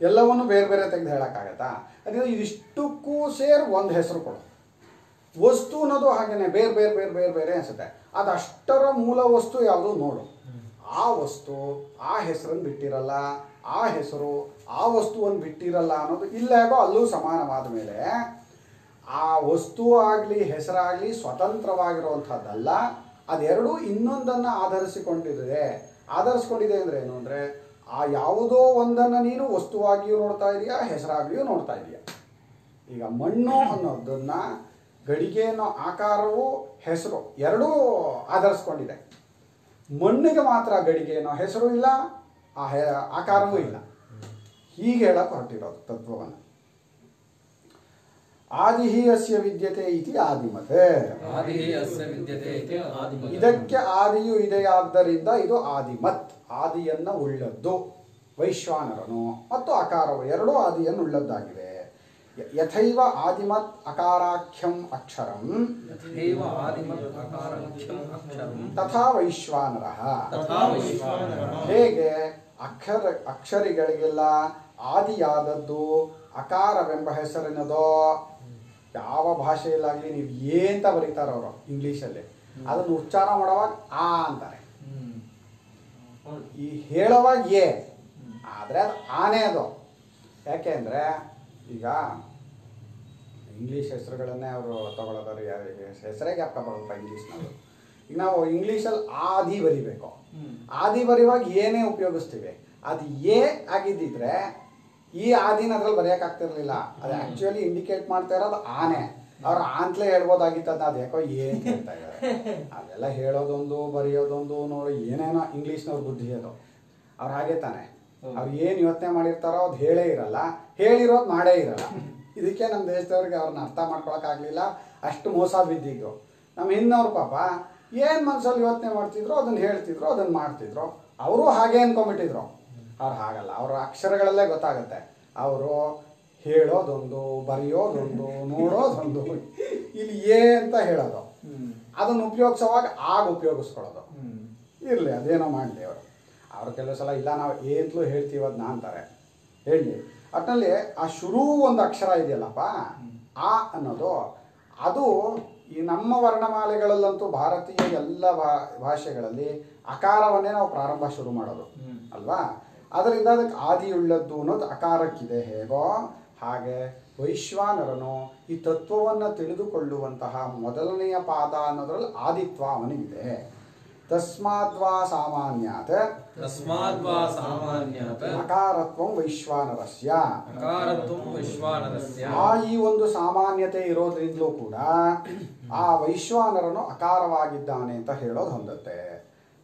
ಎಲ್ಲವನ್ನು ಬೇರೆ ಬೇರೆ ತೆಗೆದು ಹೇಳೋಕ್ಕಾಗತ್ತಾ? ಅದರಿಂದ ಇದಿಷ್ಟಕ್ಕೂ ಸೇರಿ ಒಂದು ಹೆಸರು ಕೊಡು. ವಸ್ತು ಅನ್ನೋದು ಹಾಗೇನೆ ಬೇರೆ ಬೇರೆ ಬೇರೆ ಬೇರೆ ಬೇರೆ ಅನಿಸುತ್ತೆ. ಅದಷ್ಟರ ಮೂಲ ವಸ್ತು ಯಾವುದು ನೋಡು. ಆ ವಸ್ತು ಆ ಹೆಸರನ್ನು ಬಿಟ್ಟಿರಲ್ಲ, ಆ ಹೆಸರು ಆ ವಸ್ತುವನ್ನು ಬಿಟ್ಟಿರಲ್ಲ ಅನ್ನೋದು ಇಲ್ಲಾಗೋ ಅಲ್ಲೂ ಸಮಾನವಾದ ಮೇಲೆ ಆ ವಸ್ತು ಆಗಲಿ ಹೆಸರಾಗಲಿ ಸ್ವತಂತ್ರವಾಗಿರುವಂಥದ್ದಲ್ಲ, ಅದೆರಡೂ ಇನ್ನೊಂದನ್ನು ಆಧರಿಸ್ಕೊಂಡಿದೆ ಅಂದರೆ ಏನು ಅಂದರೆ, ಆ ಯಾವುದೋ ಒಂದನ್ನು ನೀನು ವಸ್ತುವಾಗಿಯೂ ನೋಡ್ತಾ ಇದೆಯಾ, ಹೆಸರಾಗಿಯೂ ನೋಡ್ತಾ ಇದೆಯಾ. ಈಗ ಮಣ್ಣು ಅನ್ನೋದನ್ನು, ಗಡಿಗೆ ಅನ್ನೋ ಆಕಾರವು ಹೆಸರು ಎರಡೂ ಆಧರಿಸ್ಕೊಂಡಿದೆ. ಮಣ್ಣಿಗೆ ಮಾತ್ರ ಗಡಿಗೆ ಅನ್ನೋ ಹೆಸರು ಇಲ್ಲ, ಆ ಆಕಾರವೂ ಇಲ್ಲ. ಹೀಗೆ ಹೇಳಕ್ಕೆ ಹೊರಟಿರೋದು ತತ್ವವನ್ನು. ಆದಿಃ ಅಸ್ಯ ವಿದ್ಯತೆ ಇತಿ ಆದಿಮತ್. ಆದಿಃ ಅಸ್ಯ ವಿದ್ಯತೆ ಇತಿ ಆದಿಮತ್. ಇದಕ್ಕೆ ಆದಿಯು ಇದೆಯಾದ್ದರಿಂದ ಇದು ಆದಿಮತ್, ಆದಿಯನ್ನ ಉಳ್ಳದ್ದು. ವೈಶ್ವಾನರನು ಮತ್ತು ಅಕಾರವು ಎರಡೂ ಆದಿಯನ್ನು ಉಳ್ಳದ್ದಾಗಿವೆ. ಯಥೈವ ಆದಿಮತ್ ಅಕಾರಾಖ್ಯಂ ಅಕ್ಷರಂ ಯಥೈವ ಆದಿಮತ್ ಅಕಾರಾಖ್ಯಂ ಅಕ್ಷರಂ ತಥಾ ವೈಶ್ವಾನರಃ. ತಥಾ ವೈಶ್ವಾನರಃ. ಹೇಗೆ ಅಕ್ಷರಿಗಳಿಗೆಲ್ಲ ಆದಿಯಾದದ್ದು ಅಕಾರವೆಂಬ ಹೆಸರಿನದೋ, ಯಾವ ಭಾಷೆಯಲ್ಲಾಗಲಿ ನೀವು ಏಂತ ಬರೀತಾರೆ ಅವರು ಇಂಗ್ಲೀಷಲ್ಲಿ, ಅದನ್ನು ಉಚ್ಚಾರ ಮಾಡುವಾಗ ಆ ಅಂತಾರೆ, ಈ ಹೇಳುವಾಗ ಏ, ಆದರೆ ಅದು ಆನೆ ಅದು. ಯಾಕೆ ಅಂದರೆ ಈಗ ಇಂಗ್ಲೀಷ್ ಹೆಸರುಗಳನ್ನೇ ಅವರು ತಗೊಳ್ಳೋದಾರೆ, ಹೆಸರೇ ಜ್ಞಾಪಕ ಬರಲ್ಪ ಇಂಗ್ಲೀಷ್ನವರು. ಈಗ ನಾವು ಇಂಗ್ಲೀಷಲ್ಲಿ ಆದಿ ಬರಿಬೇಕು, ಆದಿ ಬರೆಯುವಾಗ ಏನೇ ಉಪಯೋಗಿಸ್ತೀವಿ, ಅದು ಏ ಆಗಿದ್ದಿದ್ರೆ ಈ ಆದಿನ ಅದ್ರಲ್ಲಿ ಬರೆಯೋಕ್ಕಾಗ್ತಿರ್ಲಿಲ್ಲ. ಅದು ಆ್ಯಕ್ಚುಲಿ ಇಂಡಿಕೇಟ್ ಮಾಡ್ತಾ ಇರೋದು ಆನೆ. ಅವ್ರು ಆಂತಲೇ ಹೇಳ್ಬೋದಾಗಿತ್ತು, ಅದು ಯಾಕೋ ಏ ಅಂತ ಹೇಳ್ತಾ ಇದ್ದಾರೆ. ಅದೆಲ್ಲ ಹೇಳೋದೊಂದು ಬರೆಯೋದೊಂದು ನೋಡಿ ಏನೇನೋ ಇಂಗ್ಲೀಷ್ನವ್ರ ಬುದ್ಧಿ ಅದು. ಅವ್ರು ಹಾಗೆ ತಾನೆ, ಅವ್ರು ಏನು ಯೋಚನೆ ಮಾಡಿರ್ತಾರೋ ಅದು ಹೇಳೇ ಇರಲ್ಲ, ಹೇಳಿರೋದು ಮಾಡೇ ಇರಲ್ಲ. ಇದಕ್ಕೆ ನಮ್ಮ ದೇಶದವ್ರಿಗೆ ಅವ್ರನ್ನ ಅರ್ಥ ಮಾಡ್ಕೊಳಕ್ಕಾಗಲಿಲ್ಲ, ಅಷ್ಟು ಮೋಸ ಬಿದ್ದಿದ್ದು. ನಮ್ಮ ಹಿಂದಿನವ್ರು ಪಾಪ ಏನು ಮನಸ್ಸಲ್ಲಿ ಯೋಚನೆ ಮಾಡ್ತಿದ್ರು ಅದನ್ನು ಹೇಳ್ತಿದ್ರು, ಅದನ್ನು ಮಾಡ್ತಿದ್ರು. ಅವರು ಹಾಗೆ ಅಂದ್ಕೊಂಬಿಟ್ಟಿದ್ರು. ಅವ್ರು ಹಾಗಲ್ಲ, ಅವರ ಅಕ್ಷರಗಳಲ್ಲೇ ಗೊತ್ತಾಗುತ್ತೆ. ಅವರು ಹೇಳೋದೊಂದು, ಬರೆಯೋದೊಂದು, ನೋಡೋದೊಂದು, ಇಲ್ಲಿ ಏ ಅಂತ ಹೇಳೋದು, ಅದನ್ನು ಉಪಯೋಗಿಸೋವಾಗ ಆಗ ಉಪಯೋಗಿಸ್ಕೊಳ್ಳೋದು. ಇರಲಿ, ಅದೇನೋ ಮಾಡಲಿ ಅವರು. ಅವ್ರು ಕೆಲವು ಸಲ ಇಲ್ಲ ನಾವು ಏಂತಲೂ ಹೇಳ್ತೀವಿ ಅದನ್ನ ಅಂತಾರೆ. ಹೇಳಿ ಒಟ್ಟಿನಲ್ಲಿ ಆ ಶುರು ಒಂದು ಅಕ್ಷರ ಇದೆಯಲ್ಲಪ್ಪ, ಆ ಅನ್ನೋದು, ಅದು ಈ ನಮ್ಮ ವರ್ಣಮಾಲೆಗಳಲ್ಲಂತೂ ಭಾರತೀಯ ಎಲ್ಲ ಭಾಷೆಗಳಲ್ಲಿ ಅಕಾರವನ್ನೇ ನಾವು ಪ್ರಾರಂಭ ಶುರು ಮಾಡೋದು ಅಲ್ವಾ. ಅದರಿಂದ ಅದಕ್ಕೆ ಆದಿಯುಳ್ಳದ್ದು ಅನ್ನೋದು ಅಕಾರಕ್ಕಿದೆ. ಹೇಗೋ ಹಾಗೆ ವೈಶ್ವಾನರನು ಈ ತತ್ವವನ್ನು ತಿಳಿದುಕೊಳ್ಳುವಂತಹ ಮೊದಲನೆಯ ಪಾದ ಅನ್ನೋದ್ರಲ್ಲಿ ಆದಿತ್ವ ಅವನಿಗಿದೆ. ತಸ್ಮಾದ್ವಾ ಸಾಮಾನ್ಯಾತ್ ತಸ್ಮಾದ್ವಾ ಸಾಮಾನ್ಯಾತ್ ಅಕಾರತ್ವಂ ವೈಶ್ವಾನರಸ್ಯ. ಅಕಾರತ್ವಂ ವೈಶ್ವಾನರಸ್ಯ. ಈ ಒಂದು ಸಾಮಾನ್ಯತೆ ಇರೋದ್ರಿಂದಲೂ ಕೂಡ ಆ ವೈಶ್ವಾನರನು ಅಕಾರವಾಗಿದ್ದಾನೆ ಅಂತ ಹೇಳೋದು ಹೊಂದುತ್ತೆ.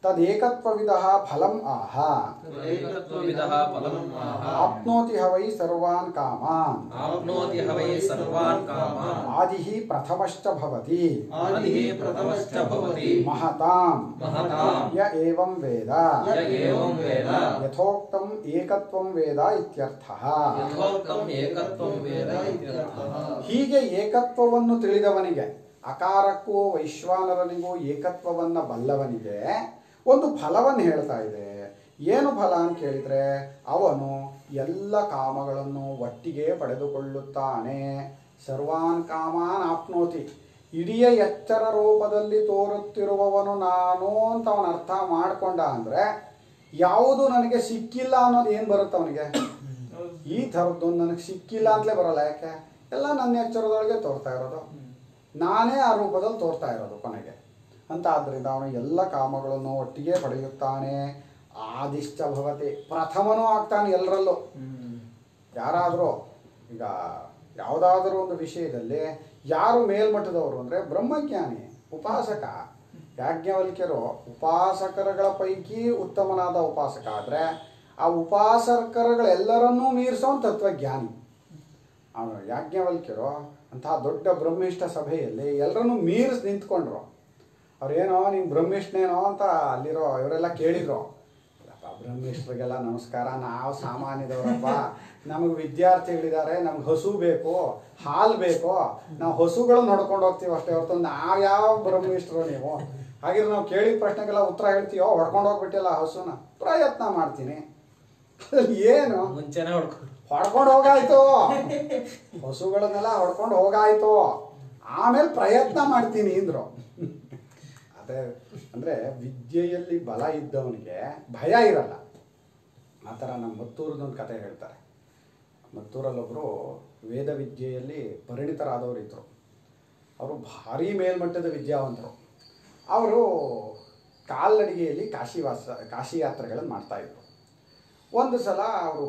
ತದೇಕತ್ವವಿದಃ ಫಲಂ ಆಹ ತದೇಕತ್ವವಿದಃ ಫಲಂ ಆಹ ಆಪ್ನೋತಿ ಹವೈ ಸರ್ವಾನ್ ಕಾಮಾನ್ ಆಪ್ನೋತಿ ಹವೈ ಸರ್ವಾನ್ ಕಾಮಾನ್ ಆದಿಃ ಪ್ರಥಮಶ್ಚ ಭವತಿ ಆದಿಃ ಪ್ರಥಮಶ್ಚ ಭವತಿ ಮಹತಾಂ ಮಹತಾಂ ಯ ಏವಂ ವೇದ ಯ ಏವಂ ವೇದ ಯಥೋಕ್ತಂ ಏಕತ್ವಂ ವೇದ ಇತ್ಯರ್ಥಃ. ಯಥೋಕ್ತಂ ಏಕತ್ವಂ ವೇದ ಇತ್ಯರ್ಥಃ. ಹೀಗೆ ಏಕತ್ವವನ್ನು ತಿಳಿದವನಿಗೆ, ಅಕಾರಕ್ಕೂ ವೈಶ್ವಾನರನಿಗೂ ಏಕತ್ವವನ್ನು ಬಲ್ಲವನಿಗೆ ಒಂದು ಫಲವನ್ನು ಹೇಳ್ತಾ ಇದೆ. ಏನು ಫಲ ಅಂತ ಕೇಳಿದರೆ, ಅವನು ಎಲ್ಲ ಕಾಮಗಳನ್ನು ಒಟ್ಟಿಗೆ ಪಡೆದುಕೊಳ್ಳುತ್ತಾನೆ. ಸರ್ವಾನ್ ಕಾಮಾನ್ ಆಪ್ನೋತಿ, ಇಡೀ ಎಚ್ಚರ ರೂಪದಲ್ಲಿ ತೋರುತ್ತಿರುವವನು ನಾನು ಅಂತ ಅವನು ಅರ್ಥ ಮಾಡಿಕೊಂಡ ಅಂದರೆ, ಯಾವುದು ನನಗೆ ಸಿಕ್ಕಿಲ್ಲ ಅನ್ನೋದು ಏನು ಬರುತ್ತೆ ಅವನಿಗೆ? ಈ ಥರದ್ದೊಂದು ನನಗೆ ಸಿಕ್ಕಿಲ್ಲ ಅಂತಲೇ ಬರೋಲ್ಲ. ಯಾಕೆ? ಎಲ್ಲ ನನ್ನ ಎಚ್ಚರದೊಳಗೆ ತೋರ್ತಾ ಇರೋದು, ನಾನೇ ಆ ರೂಪದಲ್ಲಿ ತೋರ್ತಾ ಇರೋದು ಕೊನೆಗೆ ಅಂತ. ಆದ್ದರಿಂದ ಅವನು ಎಲ್ಲ ಕಾಮಗಳನ್ನು ಒಟ್ಟಿಗೆ ಪಡೆಯುತ್ತಾನೆ. ಆದಿಶ್ಚ ಭವತಿ, ಪ್ರಥಮನೂ ಆಗ್ತಾನೆ ಎಲ್ಲರಲ್ಲೂ. ಯಾರಾದರೂ ಈಗ ಯಾವುದಾದ್ರೂ ಒಂದು ವಿಷಯದಲ್ಲಿ ಯಾರು ಮೇಲ್ಮಟ್ಟದವರು ಅಂದರೆ ಬ್ರಹ್ಮಜ್ಞಾನಿ, ಉಪಾಸಕ. ಯಾಜ್ಞವಲ್ಕ್ಯರು ಉಪಾಸಕರುಗಳ ಪೈಕಿ ಉತ್ತಮನಾದ ಉಪಾಸಕ. ಆದರೆ ಆ ಉಪಾಸಕರುಗಳೆಲ್ಲರನ್ನೂ ಮೀರಿಸೋನ್ ತತ್ವಜ್ಞಾನಿ ಅವನು. ಯಾಜ್ಞವಲ್ಕ್ಯರು ಅಂತಹ ದೊಡ್ಡ ಬ್ರಹ್ಮಿಷ್ಠ ಸಭೆಯಲ್ಲಿ ಎಲ್ಲರನ್ನೂ ಮೀರಿಸಿ ನಿಂತ್ಕೊಂಡ್ರು. ಅವ್ರೇನೋ ನೀನು ಬ್ರಹ್ಮಿಷ್ಠನೇನೋ ಅಂತ ಅಲ್ಲಿರೋ ಇವರೆಲ್ಲ ಕೇಳಿದ್ರು. ಬ್ರಹ್ಮಿಷ್ಠರಿಗೆಲ್ಲ ನಮಸ್ಕಾರ, ನಾವು ಸಾಮಾನ್ಯದವರಪ್ಪ, ನಮಗೆ ವಿದ್ಯಾರ್ಥಿಗಳಿದ್ದಾರೆ, ನಮ್ಗೆ ಹಸು ಬೇಕು, ಹಾಲು ಬೇಕು, ನಾವು ಹಸುಗಳು ನೋಡ್ಕೊಂಡು ಹೋಗ್ತೀವಿ ಅಷ್ಟೇ ಹೊರತು ನಾವು ಯಾವ ಬ್ರಹ್ಮಿಷ್ಠರು ನೀವು? ಹಾಗಿದ್ರೆ ನಾವು ಕೇಳಿದ ಪ್ರಶ್ನೆಗೆಲ್ಲ ಉತ್ತರ ಹೇಳ್ತೀವೋ, ಹೊಡ್ಕೊಂಡು ಹೋಗ್ಬಿಟ್ಟಿಲ್ಲ ಹಸುನ, ಪ್ರಯತ್ನ ಮಾಡ್ತೀನಿ. ಏನು ಮುಂಚೆನೆ ಹೊಡ್ಕೊಂಡು ಹೋಗಾಯ್ತು, ಹಸುಗಳನ್ನೆಲ್ಲ ಹೊಡ್ಕೊಂಡು ಹೋಗಾಯ್ತು, ಆಮೇಲೆ ಪ್ರಯತ್ನ ಮಾಡ್ತೀನಿ ಅಂದರು. ಅದೇ ಅಂದರೆ ವಿದ್ಯೆಯಲ್ಲಿ ಬಲ ಇದ್ದವನಿಗೆ ಭಯ ಇರಲ್ಲ. ಆ ಥರ ನಮ್ಮ ಮತ್ತೂರದೊಂದು ಕತೆ ಹೇಳ್ತಾರೆ. ಮತ್ತೂರಲ್ಲೊಬ್ಬರು ವೇದ ವಿದ್ಯೆಯಲ್ಲಿ ಪರಿಣಿತರಾದವರು ಇದ್ದರು. ಅವರು ಭಾರೀ ಮೇಲ್ಮಟ್ಟದ ವಿದ್ಯಾವಂತರು. ಅವರು ಕಾಲ್ನಡಿಗೆಯಲ್ಲಿ ಕಾಶಿ ಯಾತ್ರೆಗಳನ್ನು ಮಾಡ್ತಾಯಿದ್ರು. ಒಂದು ಸಲ ಅವರು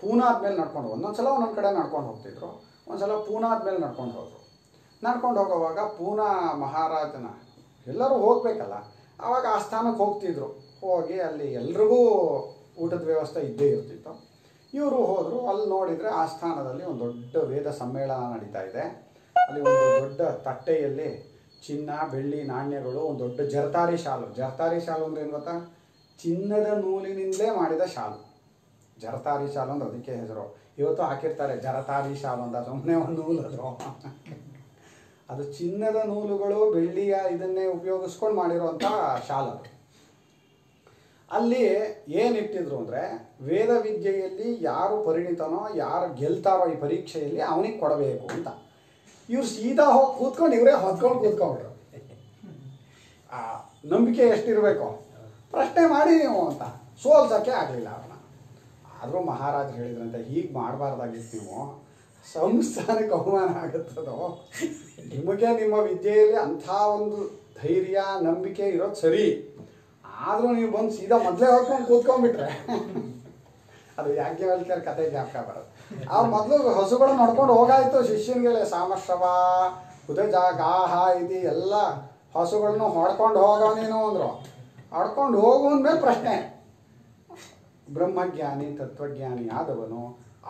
ಪೂನಾದ ಮೇಲೆ ನಡ್ಕೊಂಡು, ಒಂದೊಂದು ಸಲ ಒಂದೊಂದು ಕಡೆ ನಡ್ಕೊಂಡು ಹೋಗ್ತಿದ್ರು. ಒಂದು ಸಲ ಪೂನಾದ ಮೇಲೆ ನಡ್ಕೊಂಡು ಹೋದರು. ನಡ್ಕೊಂಡು ಹೋಗೋವಾಗ ಪೂನಾ ಮಹಾರಾಜನ ಎಲ್ಲರೂ ಹೋಗಬೇಕಲ್ಲ, ಆವಾಗ ಆ ಸ್ಥಾನಕ್ಕೆ ಹೋಗ್ತಿದ್ರು. ಹೋಗಿ ಅಲ್ಲಿ ಎಲ್ರಿಗೂ ಊಟದ ವ್ಯವಸ್ಥೆ ಇದ್ದೇ ಇರ್ತಿತ್ತು. ಇವರು ಹೋದರು. ಅಲ್ಲಿ ನೋಡಿದರೆ ಆಸ್ಥಾನದಲ್ಲಿ ಒಂದು ದೊಡ್ಡ ವೇದ ಸಮ್ಮೇಳನ ನಡೀತಾ ಇದೆ. ಅಲ್ಲಿ ಒಂದು ದೊಡ್ಡ ತಟ್ಟೆಯಲ್ಲಿ ಚಿನ್ನ ಬೆಳ್ಳಿ ನಾಣ್ಯಗಳು, ಒಂದು ದೊಡ್ಡ ಜರತಾರಿ ಶಾಲು. ಜರತಾರಿ ಶಾಲು ಅಂದರೆ ಏನು ಗೊತ್ತಾ? ಚಿನ್ನದ ನೂಲಿನಿಂದಲೇ ಮಾಡಿದ ಶಾಲು. ಜರತಾರಿ ಶಾಲು ಅಂದ್ರೆ ಅದಕ್ಕೆ ಹೆಸರು. ಇವತ್ತು ಹಾಕಿರ್ತಾರೆ ಜರತಾರಿ ಶಾಲು ಅಂತ, ಸುಮ್ಮನೆ ಒಂದು ನೂಲು ಅದು ಚಿನ್ನದ ನೂಲುಗಳು ಬೆಳ್ಳಿಯ ಇದನ್ನೇ ಉಪಯೋಗಿಸ್ಕೊಂಡು ಮಾಡಿರುವಂಥ ಶಾಲು. ಅಲ್ಲಿ ಏನಿಟ್ಟಿದ್ರು ಅಂದರೆ ವೇದ ವಿದ್ಯೆಯಲ್ಲಿ ಯಾರು ಪರಿಣಿತನೋ, ಯಾರು ಗೆಲ್ತಾರೋ ಈ ಪರೀಕ್ಷೆಯಲ್ಲಿ ಅವನಿಗೆ ಕೊಡಬೇಕು ಅಂತ. ಇವ್ರು ಸೀದಾ ಹೋಗಿ ಕೂತ್ಕೊಂಡು ಇವರೇ ಹೊತ್ಕೊಂಡು ಕೂತ್ಕೊಂಡ್ರು. ನಂಬಿಕೆ ಎಷ್ಟಿರಬೇಕು, ಪ್ರಶ್ನೆ ಮಾಡಿ ನೀವು ಅಂತ. ಸೋಲ್ಸೋಕ್ಕೆ ಆಗಲಿಲ್ಲ ಅವ್ರನ್ನ. ಆದರೂ ಮಹಾರಾಜರು ಹೇಳಿದ್ರಂತೆ, ಹೀಗೆ ಮಾಡಬಾರ್ದಾಗಿತ್ತು ನೀವು, ಸಂಸ್ಥಾನಕ್ಕೆ ಅವಮಾನ ಆಗುತ್ತದೋ. ನಿಮಗೆ ನಿಮ್ಮ ವಿದ್ಯೆಯಲ್ಲಿ ಅಂಥ ಒಂದು ಧೈರ್ಯ ನಂಬಿಕೆ ಇರೋದು ಸರಿ, ಆದರೂ ನೀವು ಬಂದು ಸೀದಾ ಮೊದಲೇ ಹೊತ್ಕೊಂಡು ಕೂತ್ಕೊಂಡ್ಬಿಟ್ರೆ ಅದು ಯಾಜ್ಞವಲ್ಕ್ಯರ ಕತೆ ಜ್ಞಾಪಕ ಬರೋದು. ಅವ್ರು ಮೊದಲು ಹಸುಗಳು ನಡ್ಕೊಂಡು ಹೋಗಾಯ್ತು ಶಿಷ್ಯನಿಗೆ. ಸಾಮಶ್ರವ ಉದಜ ಗಾಹ ಇದು ಎಲ್ಲ ಹಸುಗಳನ್ನು ಹೊಡ್ಕೊಂಡು ಹೋಗೋ ನೀನು ಅಂದರು. ಹೊಡ್ಕೊಂಡು ಹೋಗುವಂದ್ಮೇಲೆ ಪ್ರಶ್ನೆ, ಬ್ರಹ್ಮಜ್ಞಾನಿ ತತ್ವಜ್ಞಾನಿ ಆದವನು